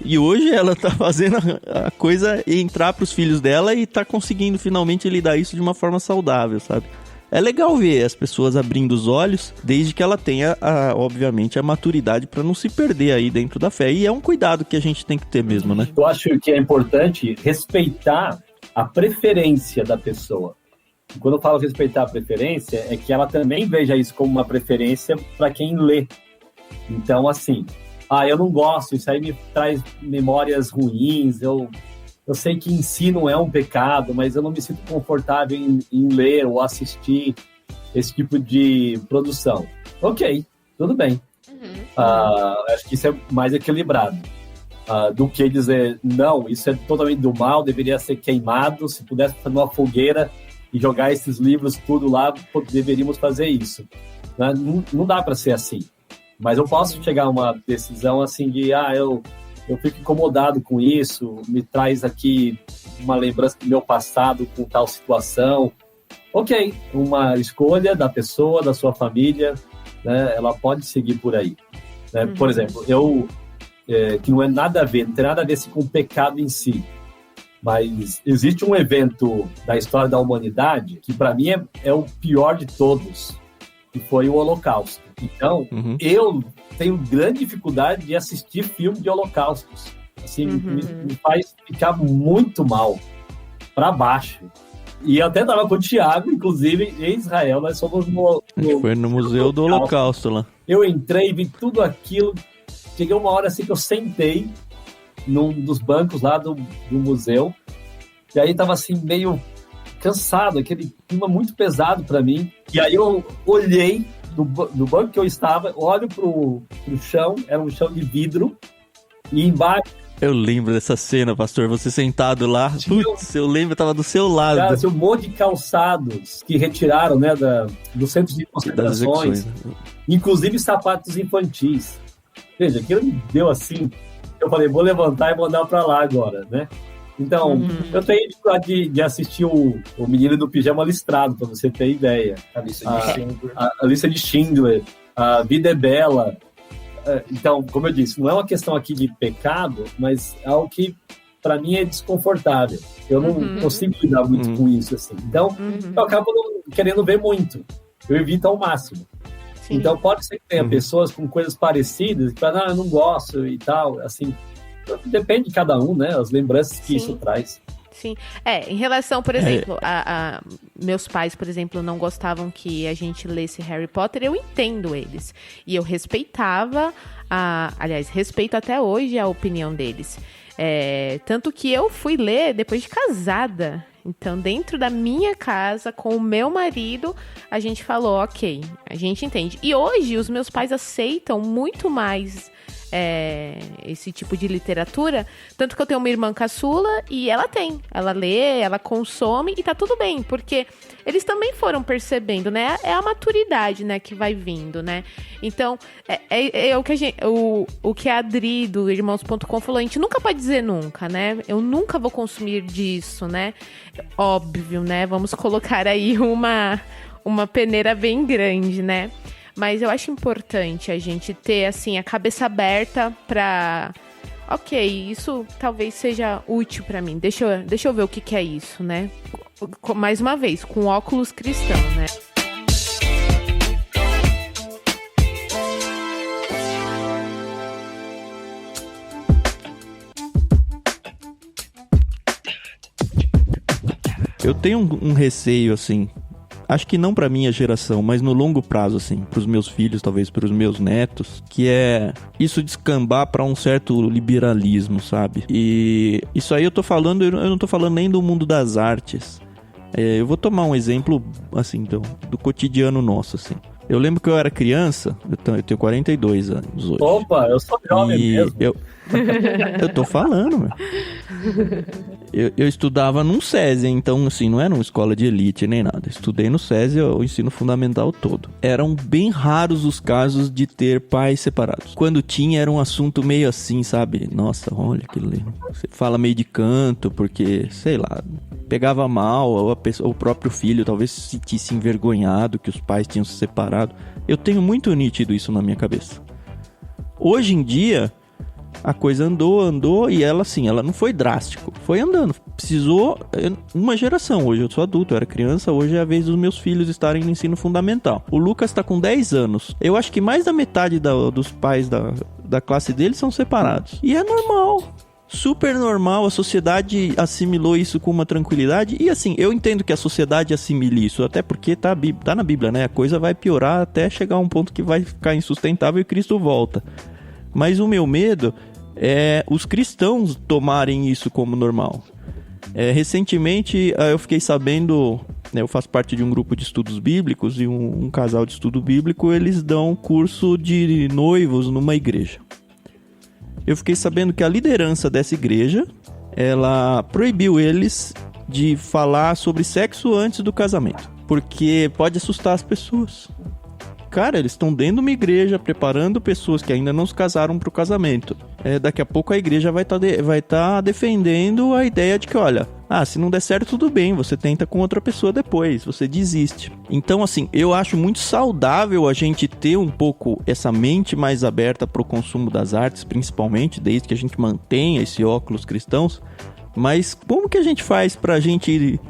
E hoje ela tá fazendo a coisa entrar pros filhos dela e tá conseguindo finalmente lidar isso de uma forma saudável, sabe? É legal ver as pessoas abrindo os olhos, desde que ela tenha, obviamente, a maturidade para não se perder aí dentro da fé. E é um cuidado que a gente tem que ter mesmo, né? Eu acho que é importante respeitar a preferência da pessoa. E quando eu falo respeitar a preferência, é que ela também veja isso como uma preferência para quem lê. Então, assim, eu não gosto, isso aí me traz memórias ruins, eu sei que ensino é um pecado, mas eu não me sinto confortável em ler ou assistir esse tipo de produção. Ok, tudo bem. Acho que isso é mais equilibrado do que dizer, não, isso é totalmente do mal, deveria ser queimado, se pudesse fazer uma fogueira e jogar esses livros tudo lá, deveríamos fazer isso. Né? Não dá para ser assim. Mas eu posso chegar a uma decisão assim de, eu fico incomodado com isso, me traz aqui uma lembrança do meu passado com tal situação. Ok, uma escolha da pessoa, da sua família, né? Ela pode seguir por aí. Né? Por exemplo, que não é nada a ver, não tem nada a ver com o pecado em si. Mas existe um evento da história da humanidade que, para mim, é o pior de todos, que foi o Holocausto. Então, eu tenho grande dificuldade de assistir filme de holocaustos. Assim, me faz ficar muito mal, para baixo. E eu até estava com o Thiago, inclusive, em Israel, nós fomos foi no Museu do Holocausto lá. Eu entrei, vi tudo aquilo, cheguei uma hora assim que eu sentei num dos bancos lá do museu, e aí tava assim meio cansado, aquele clima muito pesado para mim, e aí eu olhei do banco que eu estava, olho pro chão, era um chão de vidro, e embaixo... Eu lembro dessa cena, pastor, você sentado lá, putz, eu lembro, eu tava do seu lado. Cara, tinha um monte de calçados que retiraram, né, dos centros de concentrações, inclusive sapatos infantis. Veja, aquilo me deu assim, eu falei, vou levantar e mandar pra lá agora, né? Então, eu tenho dificuldade de assistir o Menino do Pijama Listrado, pra você ter ideia. A lista de Schindler, A Vida é Bela. Então, como eu disse, não é uma questão aqui de pecado, mas é algo que, para mim, é desconfortável. Eu não consigo lidar muito com isso, assim. Então, eu acabo não querendo ver muito. Eu evito ao máximo. Sim. Então, pode ser que tenha pessoas com coisas parecidas, que falam, eu não gosto e tal, assim. Depende de cada um, né? As lembranças que isso traz. Sim. Em relação, por exemplo, a meus pais, por exemplo, não gostavam que a gente lesse Harry Potter, eu entendo eles. E eu respeitava, aliás, respeito até hoje a opinião deles. Tanto que eu fui ler depois de casada. Então, dentro da minha casa, com o meu marido, a gente falou, ok, a gente entende. E hoje, os meus pais aceitam muito mais esse tipo de literatura, tanto que eu tenho uma irmã caçula e ela lê, ela consome e tá tudo bem, porque eles também foram percebendo, né, é a maturidade, né, que vai vindo, né, então o que a Adri do Irmãos.com falou, a gente nunca pode dizer nunca, né, eu nunca vou consumir disso, né, óbvio, né, vamos colocar aí uma peneira bem grande, né. Mas eu acho importante a gente ter, assim, a cabeça aberta pra... Ok, isso talvez seja útil pra mim. Deixa eu ver o que é isso, né? Mais uma vez, com óculos cristão, né? Eu tenho um receio, assim... Acho que não pra minha geração, mas no longo prazo, assim, pros meus filhos, talvez pros meus netos, que é isso descambar pra um certo liberalismo, sabe? E isso aí eu não tô falando nem do mundo das artes. Eu vou tomar um exemplo, assim, do cotidiano nosso, assim. Eu lembro que eu era criança, eu tenho 42 anos hoje. Opa, eu sou jovem mesmo. Eu tô falando, meu. Eu estudava num SESI, então, assim, não era uma escola de elite nem nada. Eu estudei no SESI o ensino fundamental todo. Eram bem raros os casos de ter pais separados. Quando tinha, era um assunto meio assim, sabe? Nossa, olha que lindo. Você fala meio de canto, porque, sei lá, pegava mal, ou o próprio filho talvez se sentisse envergonhado que os pais tinham se separado. Eu tenho muito nítido isso na minha cabeça. Hoje em dia... A coisa andou e ela, assim, ela não foi drástico. Foi andando. Precisou uma geração. Hoje eu sou adulto, eu era criança. Hoje é a vez dos meus filhos estarem no ensino fundamental. O Lucas tá com 10 anos. Eu acho que mais da metade dos pais da classe dele são separados. E é normal. Super normal. A sociedade assimilou isso com uma tranquilidade. E assim, eu entendo que a sociedade assimile isso. Até porque tá na Bíblia, né? A coisa vai piorar até chegar a um ponto que vai ficar insustentável e Cristo volta. Mas o meu medo é os cristãos tomarem isso como normal. Recentemente eu fiquei sabendo, né, eu faço parte de um grupo de estudos bíblicos e um casal de estudo bíblico, eles dão curso de noivos numa igreja. Eu fiquei sabendo que a liderança dessa igreja, ela proibiu eles de falar sobre sexo antes do casamento, porque pode assustar as pessoas. Cara, eles estão dentro de uma igreja preparando pessoas que ainda não se casaram para o casamento. Daqui a pouco a igreja vai tá defendendo a ideia de que, olha, se não der certo, tudo bem, você tenta com outra pessoa depois, você desiste. Então, assim, eu acho muito saudável a gente ter um pouco essa mente mais aberta para o consumo das artes, principalmente, desde que a gente mantenha esse óculos cristãos. Mas como que a gente faz pra gente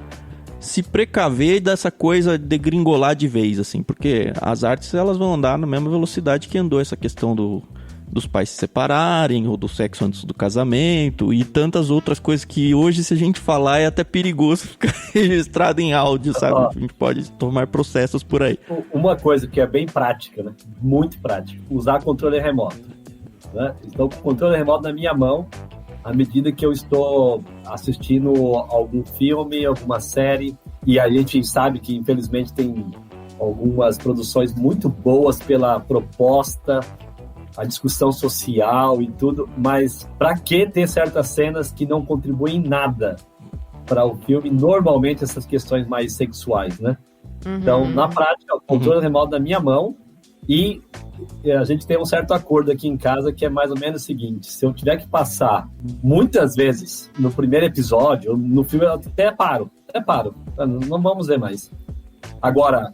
se precaver dessa coisa degringolar de vez, assim? Porque as artes, elas vão andar na mesma velocidade que andou essa questão dos pais se separarem, ou do sexo antes do casamento, e tantas outras coisas que hoje, se a gente falar, é até perigoso ficar registrado em áudio, sabe? A gente pode tomar processos por aí. Uma coisa que é bem prática, né? Muito prática, usar controle remoto. Né? Estou com o controle remoto na minha mão, à medida que eu estou assistindo algum filme, alguma série, e a gente sabe que, infelizmente, tem algumas produções muito boas pela proposta, a discussão social e tudo, mas para que ter certas cenas que não contribuem em nada para o filme, normalmente essas questões mais sexuais, né? Então, na prática, o controle remoto na minha mão, e a gente tem um certo acordo aqui em casa que é mais ou menos o seguinte: se eu tiver que passar muitas vezes no primeiro episódio, no filme, eu até paro, não vamos ver mais. Agora,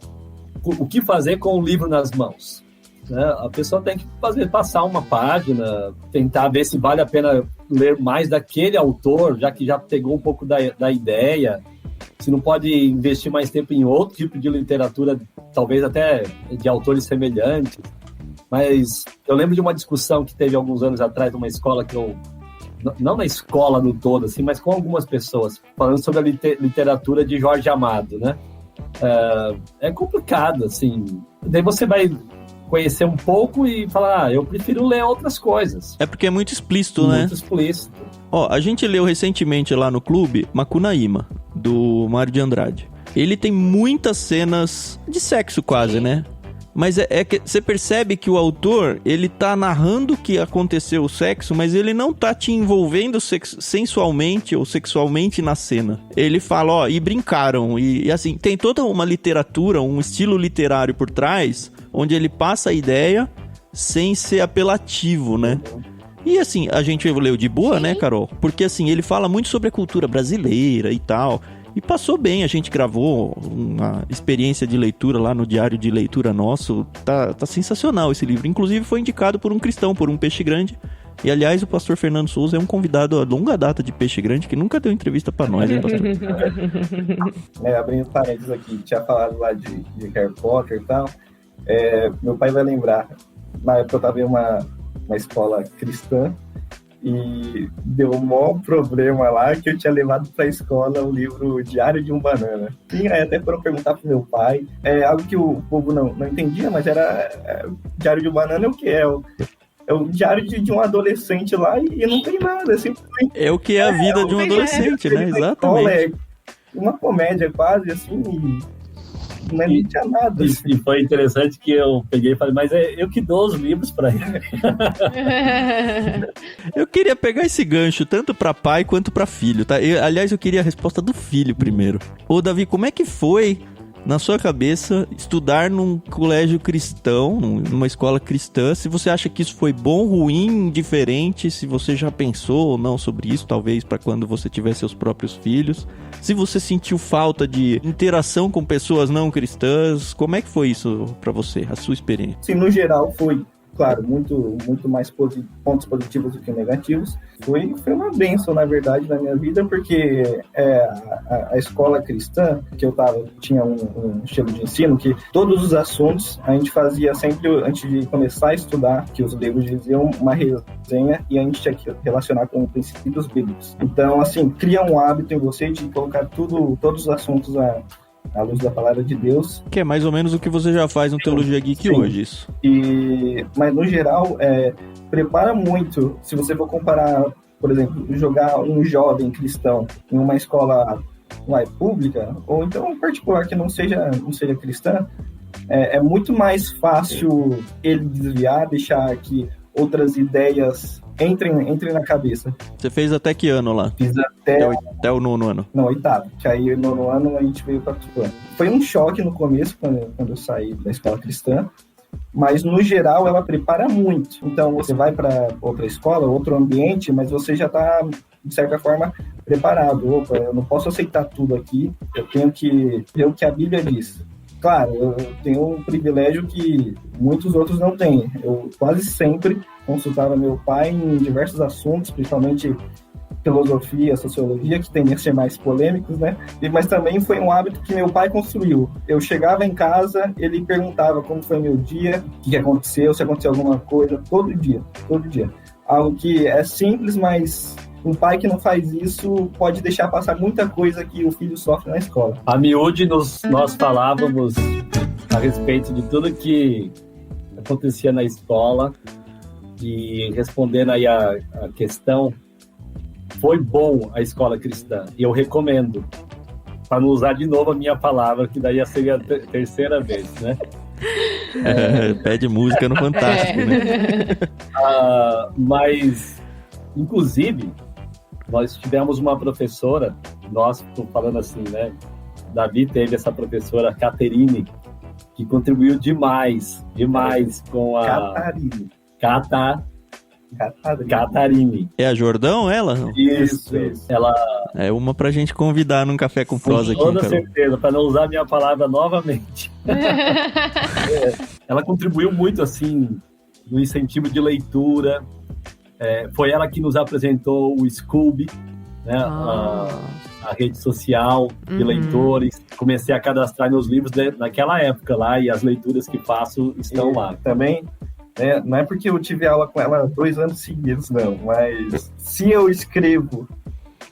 o que fazer com o livro nas mãos? Né? A pessoa tem que passar uma página, tentar ver se vale a pena ler mais daquele autor, já que já pegou um pouco da ideia, se não pode investir mais tempo em outro tipo de literatura, talvez até de autores semelhantes. Mas eu lembro de uma discussão que teve alguns anos atrás numa escola que eu... Não na escola no todo, assim, mas com algumas pessoas, falando sobre a literatura de Jorge Amado, né? É complicado, assim. Daí você vai conhecer um pouco e falar, eu prefiro ler outras coisas. É porque é muito explícito, né? Muito explícito. Ó, a gente leu recentemente lá no clube Macunaíma, do Mário de Andrade. Ele tem muitas cenas de sexo quase, né? Mas é que você percebe que o autor, ele tá narrando que aconteceu o sexo, mas ele não tá te envolvendo sensualmente ou sexualmente na cena. Ele fala, ó, e brincaram. E assim, tem toda uma literatura, um estilo literário por trás, onde ele passa a ideia sem ser apelativo, né? E assim, a gente leu de boa, né, Carol? Porque assim, ele fala muito sobre a cultura brasileira e tal. E passou bem, a gente gravou uma experiência de leitura lá no diário de leitura nosso. Tá sensacional esse livro. Inclusive foi indicado por um cristão, por um Peixe Grande. E aliás, o pastor Fernando Souza é um convidado a longa data de Peixe Grande, que nunca deu entrevista pra nós, hein, pastor? Abrindo parênteses aqui, tinha falado lá de Harry Potter e tal. Meu pai vai lembrar, na época eu estava em uma escola cristã, e deu um maior problema lá que eu tinha levado para a escola o livro Diário de um Banana. E aí até foram perguntar pro meu pai, algo que o povo não entendia, mas era Diário de um Banana é o que é? É o diário de um adolescente lá e não tem nada. Simplesmente é o que é a vida de um adolescente, né? Exatamente. Uma comédia quase, assim, mas não tinha nada. E foi interessante que eu peguei e falei, mas eu que dou os livros pra ele. Eu queria pegar esse gancho tanto pra pai quanto pra filho, tá? Aliás, eu queria a resposta do filho primeiro. Ô, Davi, como é que foi, na sua cabeça, estudar num colégio cristão, numa escola cristã? Se você acha que isso foi bom, ruim, diferente, se você já pensou ou não sobre isso, talvez para quando você tiver seus próprios filhos. Se você sentiu falta de interação com pessoas não cristãs, como é que foi isso para você, a sua experiência? Sim, no geral foi, claro, muito mais pontos positivos do que negativos. Foi uma bênção, na verdade, na minha vida, porque a escola cristã que eu tava tinha um estilo de ensino que todos os assuntos a gente fazia sempre, antes de começar a estudar, que os livros diziam uma resenha e a gente tinha que relacionar com princípios bíblicos. Então, assim, cria um hábito em você de colocar todos os assuntos à luz da palavra de Deus. Que é mais ou menos o que você já faz no Teologia Geek hoje, isso. Mas no geral, prepara muito. Se você for comparar, por exemplo, jogar um jovem cristão em uma escola pública, ou então um particular que não seja cristã, é muito mais fácil ele desviar, deixar que outras ideias entrem na cabeça. Você fez até que ano lá? Fiz até o 9º ano. Não, 8º. Que aí no 9º ano a gente veio para o Foi um choque no começo, quando eu saí da escola cristã, mas no geral ela prepara muito. Então você vai para outra escola, outro ambiente, mas você já está, de certa forma, preparado. Opa, eu não posso aceitar tudo aqui, eu tenho que ver o que a Bíblia diz. Claro, eu tenho um privilégio que muitos outros não têm. Eu quase sempre consultava meu pai em diversos assuntos, principalmente filosofia, sociologia, que tendem a ser mais polêmicos, né? Mas também foi um hábito que meu pai construiu. Eu chegava em casa, ele perguntava como foi meu dia, o que aconteceu, se aconteceu alguma coisa, todo dia. Algo que é simples, mas um pai que não faz isso pode deixar passar muita coisa que o filho sofre na escola. A miúde, nós falávamos a respeito de tudo que acontecia na escola, e respondendo aí a questão, foi bom a escola cristã, e eu recomendo, para não usar de novo a minha palavra, que daí seria a terceira vez, né? Pede música no Fantástico, né? Mas, inclusive, nós tivemos uma professora, estou falando assim, né? Davi teve essa professora, Caterine, que contribuiu demais com a... Catarine. É a Jordão, ela? Isso. Ela... É uma pra gente convidar num café com prosa aqui. Com toda certeza, para não usar a minha palavra novamente. Ela contribuiu muito, assim, no incentivo de leitura. Foi ela que nos apresentou o Scooby, né? A rede social de leitores. Comecei a cadastrar meus livros naquela época lá, e as leituras que faço estão lá. Também, não é porque eu tive aula com ela 2 anos seguidos, não, mas se eu escrevo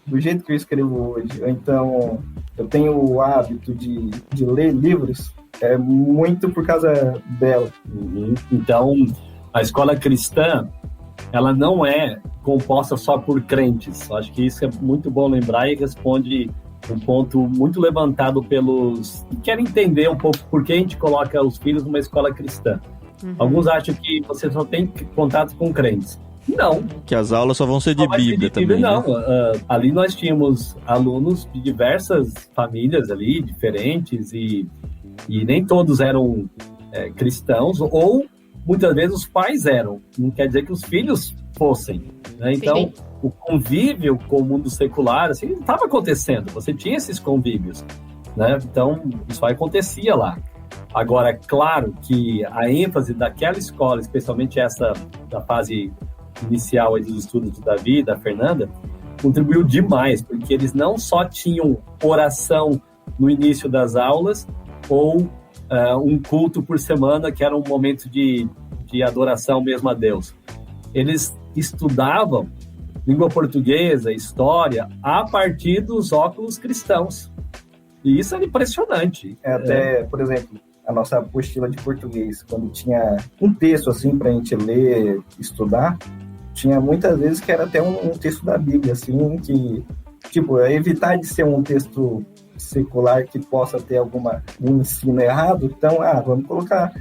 do jeito que eu escrevo hoje, então eu tenho o hábito de ler livros, é muito por causa dela. Então, a escola cristã, ela não é composta só por crentes. Acho que isso é muito bom lembrar, e responde um ponto muito levantado pelos que querem entender um pouco por que a gente coloca os filhos numa escola cristã. Alguns acham que você só tem contato com crentes. Não. Que as aulas só vão ser de Bíblia também. Não, né? Ali nós tínhamos alunos de diversas famílias ali, diferentes, e nem todos eram cristãos, ou muitas vezes os pais eram. Não quer dizer que os filhos fossem, né? Então, sim, o convívio com o mundo secular, assim, estava acontecendo. Você tinha esses convívios, né? Então, isso aí acontecia lá. Agora, é claro que a ênfase daquela escola, especialmente essa da fase inicial aí dos estudos do Davi e da Fernanda, contribuiu demais, porque eles não só tinham oração no início das aulas, ou um culto por semana, que era um momento de adoração mesmo a Deus. Eles estudavam língua portuguesa, história, a partir dos óculos cristãos. E isso é impressionante. Até, por exemplo, a nossa apostila de português, quando tinha um texto assim para a gente ler, estudar, tinha muitas vezes que era até um texto da Bíblia, assim, que, tipo, evitar de ser um texto secular que possa ter um ensino errado. Então, vamos colocar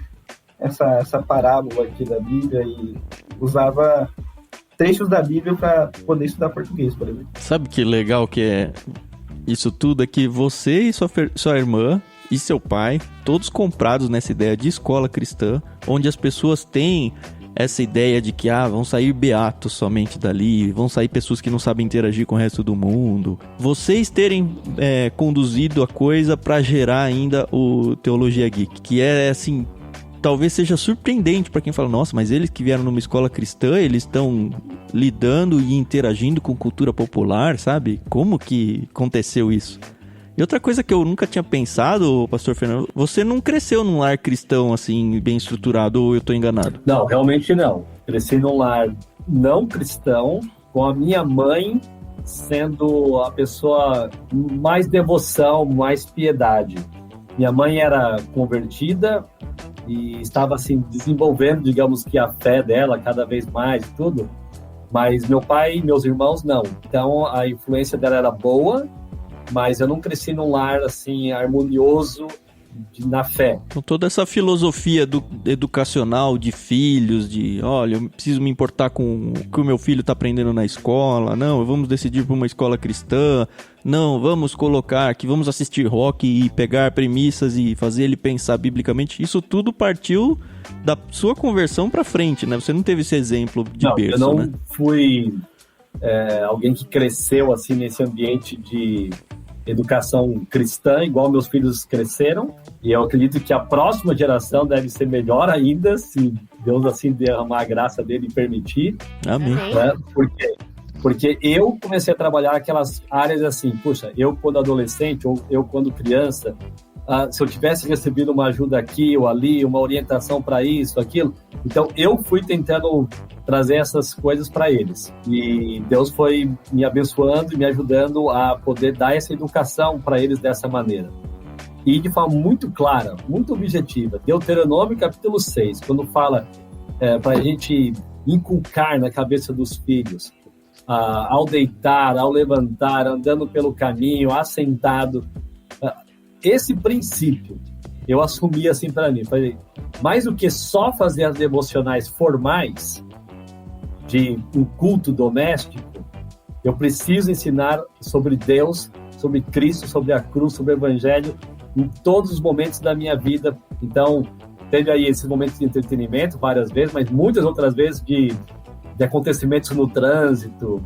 essa parábola aqui da Bíblia, e usava trechos da Bíblia para poder estudar português, por exemplo. Sabe que legal que é isso tudo? É que você e sua irmã e seu pai, todos comprados nessa ideia de escola cristã, onde as pessoas têm essa ideia de que vão sair beatos somente dali, vão sair pessoas que não sabem interagir com o resto do mundo. Vocês terem conduzido a coisa para gerar ainda o Teologia Geek, que é assim, talvez seja surpreendente para quem fala, nossa, mas eles que vieram numa escola cristã, eles estão lidando e interagindo com cultura popular, sabe? Como que aconteceu isso? E outra coisa que eu nunca tinha pensado, pastor Fernando, você não cresceu num lar cristão, assim, bem estruturado, ou eu tô enganado? Não, realmente não. Cresci num lar não cristão, com a minha mãe sendo a pessoa mais devoção, mais piedade. Minha mãe era convertida e estava, assim, desenvolvendo, digamos que a fé dela cada vez mais e tudo, mas meu pai e meus irmãos não. Então, a influência dela era boa, mas eu não cresci num lar, assim, harmonioso na fé. Então, toda essa filosofia educacional de filhos, olha, eu preciso me importar com o que o meu filho está aprendendo na escola, não, vamos decidir por uma escola cristã, não, vamos colocar que vamos assistir rock e pegar premissas e fazer ele pensar biblicamente, isso tudo partiu da sua conversão para frente, né? Você não teve esse exemplo de berço, eu não né? fui alguém que cresceu, assim, nesse ambiente de educação cristã, igual meus filhos cresceram, e eu acredito que a próxima geração deve ser melhor ainda, se Deus, assim, derramar a graça dele e permitir. Amém. Né? Porque Porque eu comecei a trabalhar aquelas áreas assim, puxa, eu quando adolescente ou eu quando criança, se eu tivesse recebido uma ajuda aqui ou ali, uma orientação para isso, aquilo, então eu fui tentando trazer essas coisas para eles. E Deus foi me abençoando e me ajudando a poder dar essa educação para eles dessa maneira. E de forma muito clara, muito objetiva. Deuteronômio capítulo 6, quando fala para a gente inculcar na cabeça dos filhos, ao deitar, ao levantar, andando pelo caminho, assentado, esse princípio eu assumi assim para mim. Falei, mais do que só fazer as devocionais formais de um culto doméstico, eu preciso ensinar sobre Deus, sobre Cristo, sobre a cruz, sobre o Evangelho, em todos os momentos da minha vida. Então, teve aí esses momentos de entretenimento várias vezes, mas muitas outras vezes de acontecimentos no trânsito,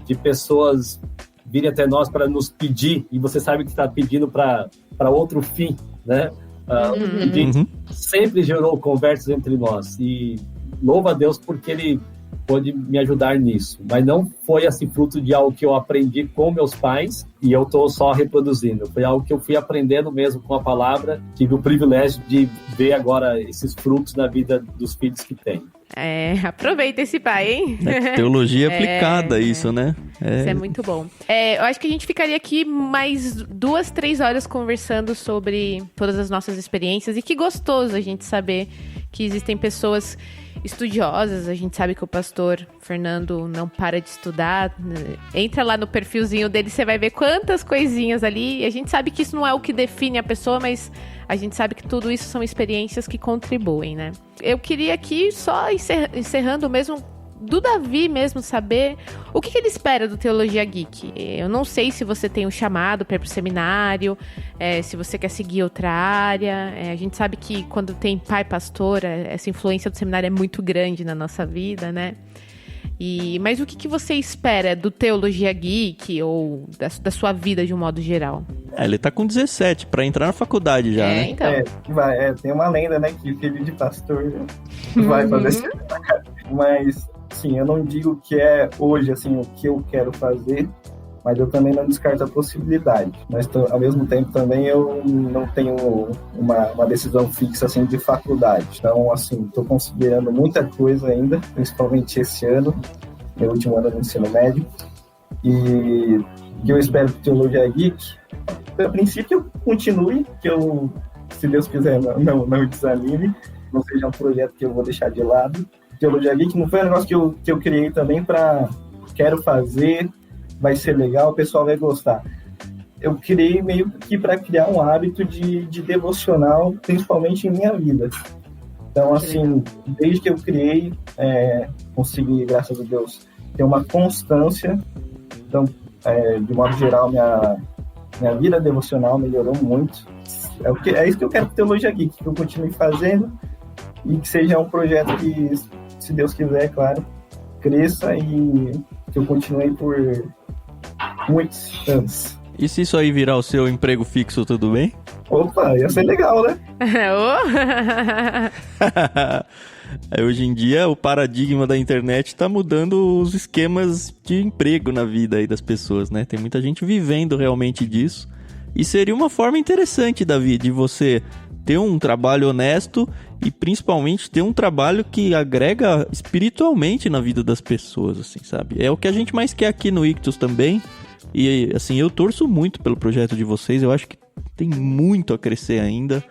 de pessoas virem até nós para nos pedir, e você sabe que está pedindo para outro fim, né? Sempre gerou conversas entre nós, e louva a Deus porque Ele pôde me ajudar nisso, mas não foi assim fruto de algo que eu aprendi com meus pais e eu estou só reproduzindo, foi algo que eu fui aprendendo mesmo com a palavra, tive o privilégio de ver agora esses frutos na vida dos filhos que tenho. Aproveita esse pai, hein? Teologia aplicada, isso, né? Isso é muito bom. Eu acho que a gente ficaria aqui mais 2, 3 horas conversando sobre todas as nossas experiências, e que gostoso a gente saber que existem pessoas estudiosas. A gente sabe que o pastor Fernando não para de estudar. Entra lá no perfilzinho dele, você vai ver quantas coisinhas ali. E a gente sabe que isso não é o que define a pessoa, mas a gente sabe que tudo isso são experiências que contribuem, né? Eu queria aqui, só encerrando mesmo, do Davi mesmo, saber o que ele espera do Teologia Geek. Eu não sei se você tem um chamado para ir pro seminário, se você quer seguir outra área. A gente sabe que quando tem pai pastor, essa influência do seminário é muito grande na nossa vida, né? Mas o que você espera do Teologia Geek ou da sua vida de um modo geral? Ele tá com 17 para entrar na faculdade já, né? Então. Tem uma lenda, né, que filho de pastor vai fazer isso. Mas, sim, eu não digo que é hoje, assim, o que eu quero fazer, mas eu também não descarto a possibilidade. Mas, ao mesmo tempo, também eu não tenho uma decisão fixa, assim, de faculdade. Então, assim, estou considerando muita coisa ainda, principalmente esse ano, meu último ano do ensino médio. E o que eu espero do Teologia Geek, a princípio, eu continue, que eu, se Deus quiser, não desanime, não seja um projeto que eu vou deixar de lado. Teologia Geek não foi um negócio que eu criei também quero fazer, vai ser legal, o pessoal vai gostar. Eu criei meio que para criar um hábito de devocional, principalmente em minha vida. Então, assim, desde que eu criei, consegui, graças a Deus, ter uma constância. Então, de modo geral, minha vida devocional melhorou muito. É isso que eu quero para Teologia Geek, que eu continue fazendo e que seja um projeto que, se Deus quiser, claro, cresça e que eu continue por muitos anos. E se isso aí virar o seu emprego fixo, tudo bem? Opa, ia ser legal, né? Hoje em dia, o paradigma da internet tá mudando os esquemas de emprego na vida aí das pessoas, né? Tem muita gente vivendo realmente disso. E seria uma forma interessante, Davi, de você ter um trabalho honesto e principalmente ter um trabalho que agrega espiritualmente na vida das pessoas, assim, sabe? É o que a gente mais quer aqui no Ictus também. E, assim, eu torço muito pelo projeto de vocês. Eu acho que tem muito a crescer ainda.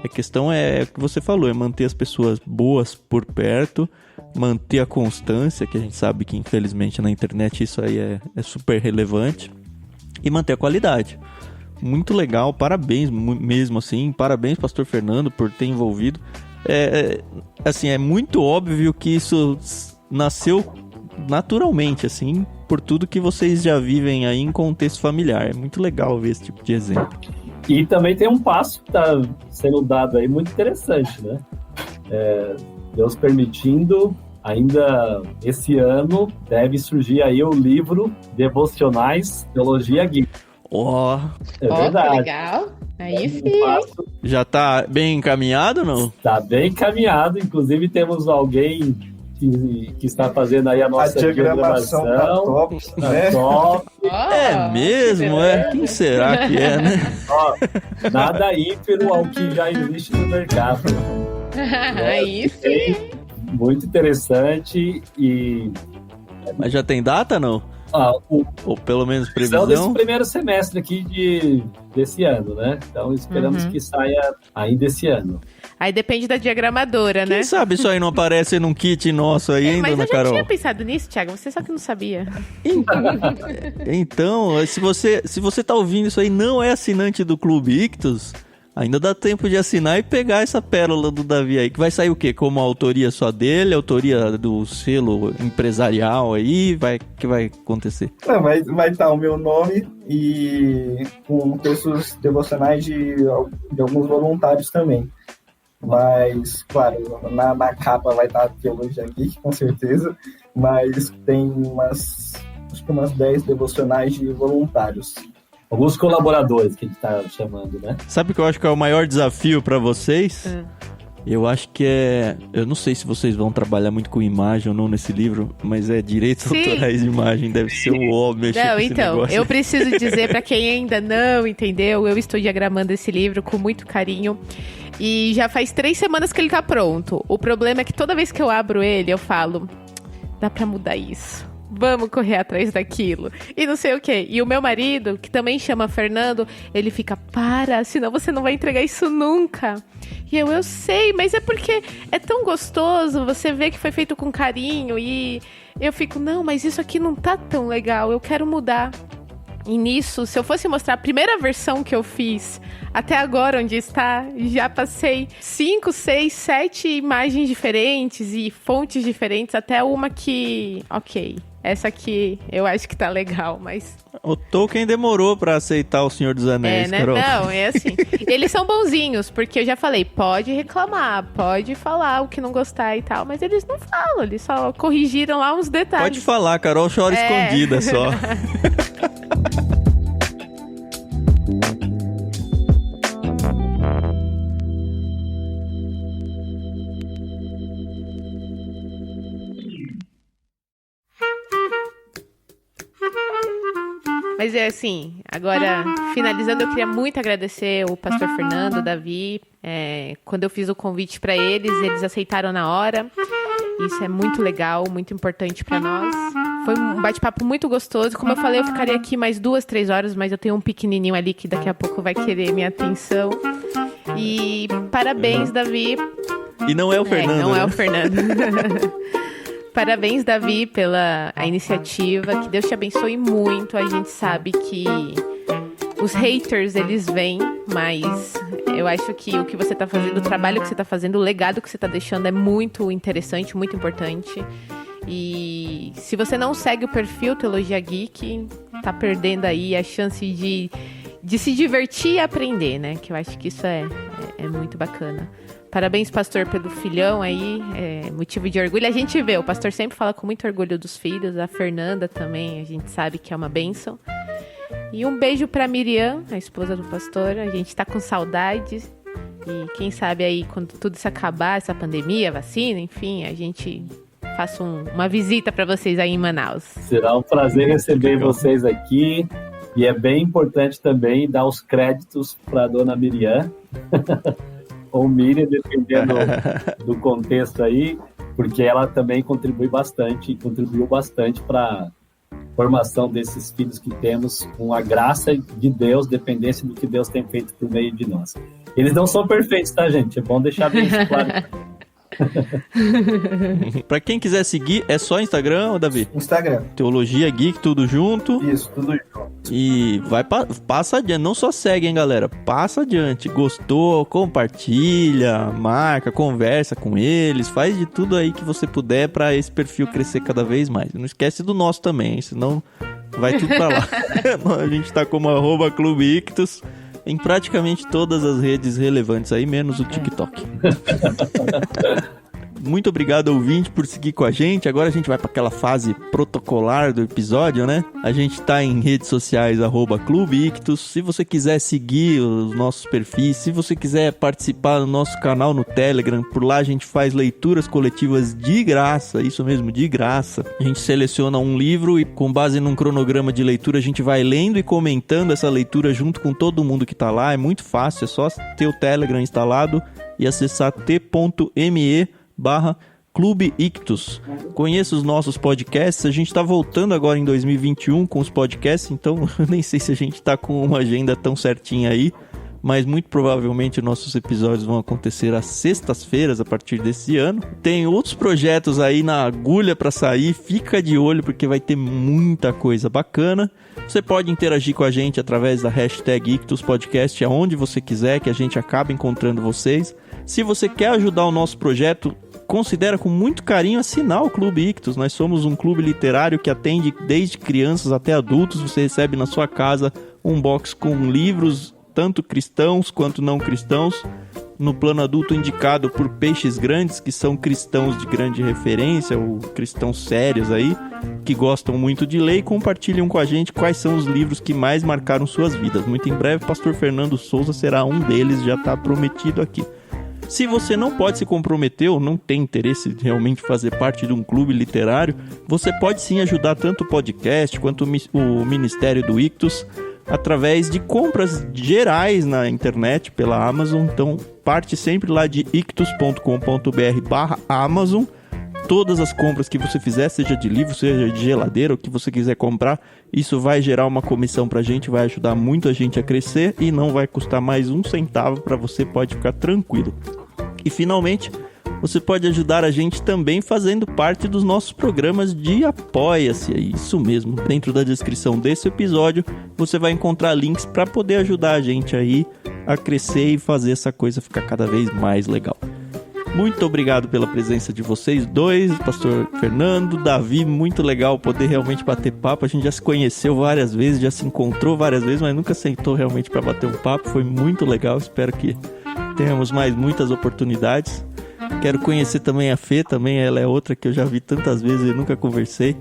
A questão é o que você falou, é manter as pessoas boas por perto, manter a constância, que a gente sabe que infelizmente na internet isso aí é super relevante, e manter a qualidade. Muito legal, parabéns mesmo assim, parabéns pastor Fernando por ter envolvido. Assim, é muito óbvio que isso nasceu naturalmente, assim, por tudo que vocês já vivem aí em contexto familiar. É muito legal ver esse tipo de exemplo. E também tem um passo que está sendo dado aí muito interessante, né? Deus permitindo, ainda esse ano deve surgir aí o livro Devocionais Teologia Geek. É verdade. Que legal. Aí, já tá bem encaminhado ou não? Tá bem encaminhado. Inclusive temos alguém que está fazendo aí a nossa diagramação tá top, né? Top. É mesmo, é? Quem será que é, né? Ó, nada ímpero ao que já existe no mercado. Aí sim. Muito interessante e... Mas já tem data, não? Ou pelo menos previsão? Desse primeiro semestre aqui desse ano, né? Então esperamos que saia ainda esse ano. Aí depende da diagramadora, né? Quem sabe isso aí não aparece num kit nosso aí ainda, mas né, eu já Carol? tinha pensado nisso, Thiago, você só que não sabia. Então, se você tá ouvindo isso aí e não é assinante do Clube Ictus, ainda dá tempo de assinar e pegar essa pérola do Davi aí, que vai sair o quê? Como autoria só dele, autoria do selo empresarial aí, que vai acontecer? Não, vai estar o meu nome e com textos devocionais de alguns voluntários também. Mas, claro, na capa vai estar a Teologia Geek, com certeza, mas tem umas 10 devocionais de voluntários. Alguns colaboradores que a gente tá chamando, né? Sabe o que eu acho que é o maior desafio pra vocês? Eu acho que eu não sei se vocês vão trabalhar muito com imagem ou não nesse livro, mas direitos autorais de imagem, deve ser o óbvio. Não, então, eu preciso dizer pra quem ainda não entendeu, eu estou diagramando esse livro com muito carinho e já faz 3 semanas que ele tá pronto. O problema é que toda vez que eu abro ele, eu falo, dá pra mudar isso. Vamos correr atrás daquilo. E não sei o quê. E o meu marido, que também chama Fernando, ele fica, senão você não vai entregar isso nunca. E eu sei, mas é porque é tão gostoso, você vê que foi feito com carinho. E eu fico, não, mas isso aqui não tá tão legal, eu quero mudar. E nisso, se eu fosse mostrar a primeira versão que eu fiz, até agora onde está, já passei 5, 6, 7 imagens diferentes e fontes diferentes, até uma que, essa aqui eu acho que tá legal, mas... O Tolkien demorou pra aceitar o Senhor dos Anéis, né? Carol. Não, é assim. Eles são bonzinhos, porque eu já falei, pode reclamar, pode falar o que não gostar e tal, mas eles não falam, eles só corrigiram lá uns detalhes. Pode falar, Carol chora escondida só. Mas é assim, agora, finalizando, eu queria muito agradecer o pastor Fernando, o Davi. Quando eu fiz o convite para eles aceitaram na hora. Isso é muito legal, muito importante para nós. Foi um bate-papo muito gostoso. Como eu falei, eu ficaria aqui mais 2, 3 horas, mas eu tenho um pequenininho ali que daqui a pouco vai querer minha atenção. E parabéns, Davi. E não é o Fernando. Não né? é o Fernando. Parabéns, Davi, pela iniciativa. Que Deus te abençoe muito. A gente sabe que os haters, eles vêm, mas eu acho que o que você tá fazendo, o trabalho que você tá fazendo, o legado que você tá deixando é muito interessante, muito importante. E se você não segue o perfil Teologia Geek, tá perdendo aí a chance de se divertir e aprender, né? Que eu acho que isso é muito bacana. Parabéns, pastor, pelo filhão aí, motivo de orgulho. A gente vê, o pastor sempre fala com muito orgulho dos filhos, a Fernanda também, a gente sabe que é uma bênção. E um beijo pra Miriam, a esposa do pastor, a gente tá com saudades. E quem sabe aí, quando tudo isso acabar, essa pandemia, vacina, enfim, a gente faça uma visita pra vocês aí em Manaus. Será um prazer receber vocês aqui. E é bem importante também dar os créditos pra dona Miriam. Ou Miriam, dependendo do contexto aí, porque ela também contribuiu bastante para a formação desses filhos que temos, com a graça de Deus, dependência do que Deus tem feito por meio de nós. Eles não são perfeitos, tá, gente? É bom deixar bem claro. Pra quem quiser seguir, é só Instagram, Davi? Instagram. Teologia Geek, tudo junto. Isso, tudo junto. E passa adiante, não só segue, hein, galera? Passa adiante. Gostou, compartilha, marca, conversa com eles, faz de tudo aí que você puder pra esse perfil crescer cada vez mais. Não esquece do nosso também, senão vai tudo pra lá. A gente tá como @Clube Ictus em praticamente todas as redes relevantes aí, menos o TikTok. Muito obrigado, ouvinte, por seguir com a gente. Agora a gente vai para aquela fase protocolar do episódio, né? A gente tá em redes sociais, @Clube Ictus. Se você quiser seguir os nossos perfis, se você quiser participar do nosso canal no Telegram, por lá a gente faz leituras coletivas de graça, isso mesmo, de graça. A gente seleciona um livro e, com base num cronograma de leitura, a gente vai lendo e comentando essa leitura junto com todo mundo que tá lá. É muito fácil, é só ter o Telegram instalado e acessar t.me/Clube Ictus. Conheça os nossos podcasts. A gente tá voltando agora em 2021 com os podcasts, então eu nem sei se a gente tá com uma agenda tão certinha aí, mas muito provavelmente nossos episódios vão acontecer às sextas-feiras a partir desse ano. Tem outros projetos aí na agulha para sair, fica de olho porque vai ter muita coisa bacana. Você pode interagir com a gente através da hashtag IctusPodcast, aonde você quiser, que a gente acaba encontrando vocês. Se você quer ajudar o nosso projeto, considera com muito carinho assinar o Clube Ictus. Nós somos um clube literário que atende desde crianças até adultos. Você recebe na sua casa um box com livros, tanto cristãos quanto não cristãos, no plano adulto indicado por Peixes Grandes, que são cristãos de grande referência, ou cristãos sérios aí, que gostam muito de ler e compartilham com a gente quais são os livros que mais marcaram suas vidas. Muito em breve, Pastor Fernando Souza será um deles, já está prometido aqui. Se você não pode se comprometer ou não tem interesse de realmente fazer parte de um clube literário, você pode sim ajudar tanto o podcast quanto o Ministério do Ictus através de compras gerais na internet pela Amazon. Então parte sempre lá de ictus.com.br/Amazon. Todas as compras que você fizer, seja de livro, seja de geladeira, o que você quiser comprar, isso vai gerar uma comissão pra gente, vai ajudar muito a gente a crescer e não vai custar mais um centavo para você, pode ficar tranquilo. E finalmente, você pode ajudar a gente também fazendo parte dos nossos programas de Apoia-se. É isso mesmo, dentro da descrição desse episódio você vai encontrar links para poder ajudar a gente aí a crescer e fazer essa coisa ficar cada vez mais legal. Muito obrigado pela presença de vocês dois, Pastor Fernando, Davi, muito legal poder realmente bater papo. A gente já se conheceu várias vezes, já se encontrou várias vezes, mas nunca sentou realmente para bater um papo. Foi muito legal, espero que tenhamos muitas oportunidades. Quero conhecer também a Fê, também ela é outra que eu já vi tantas vezes e nunca conversei.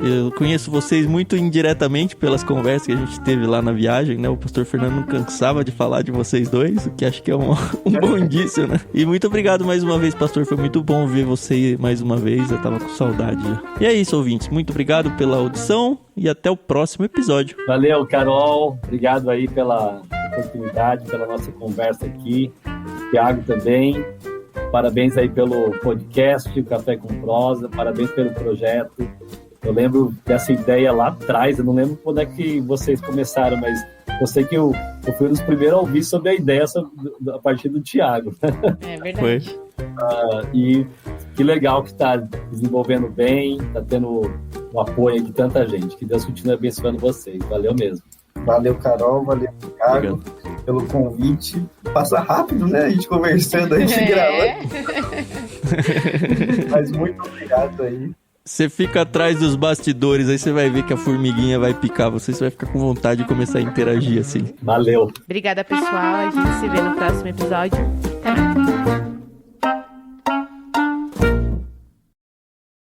Eu conheço vocês muito indiretamente pelas conversas que a gente teve lá na viagem, né? O Pastor Fernando não cansava de falar de vocês dois, o que acho que é um bom indício, né? E muito obrigado mais uma vez, Pastor. Foi muito bom ver você mais uma vez. Eu tava com saudade já. E é isso, ouvintes. Muito obrigado pela audição e até o próximo episódio. Valeu, Carol. Obrigado aí pela oportunidade, pela nossa conversa aqui. Thiago também. Parabéns aí pelo podcast, o Café com Prosa. Parabéns pelo projeto. Eu lembro dessa ideia lá atrás, eu não lembro quando é que vocês começaram, mas eu sei que eu fui um dos primeiros a ouvir sobre a ideia a partir do Thiago. É verdade. E que legal que está desenvolvendo bem, está tendo o apoio de tanta gente. Que Deus continue abençoando vocês. Valeu mesmo. Valeu, Carol, valeu, Thiago, pelo convite. Passa rápido, né? A gente conversando, a gente gravando. Mas muito obrigado aí. Você fica atrás dos bastidores, aí você vai ver que a formiguinha vai picar você vai ficar com vontade de começar a interagir assim. Valeu. Obrigada, pessoal. A gente se vê no próximo episódio.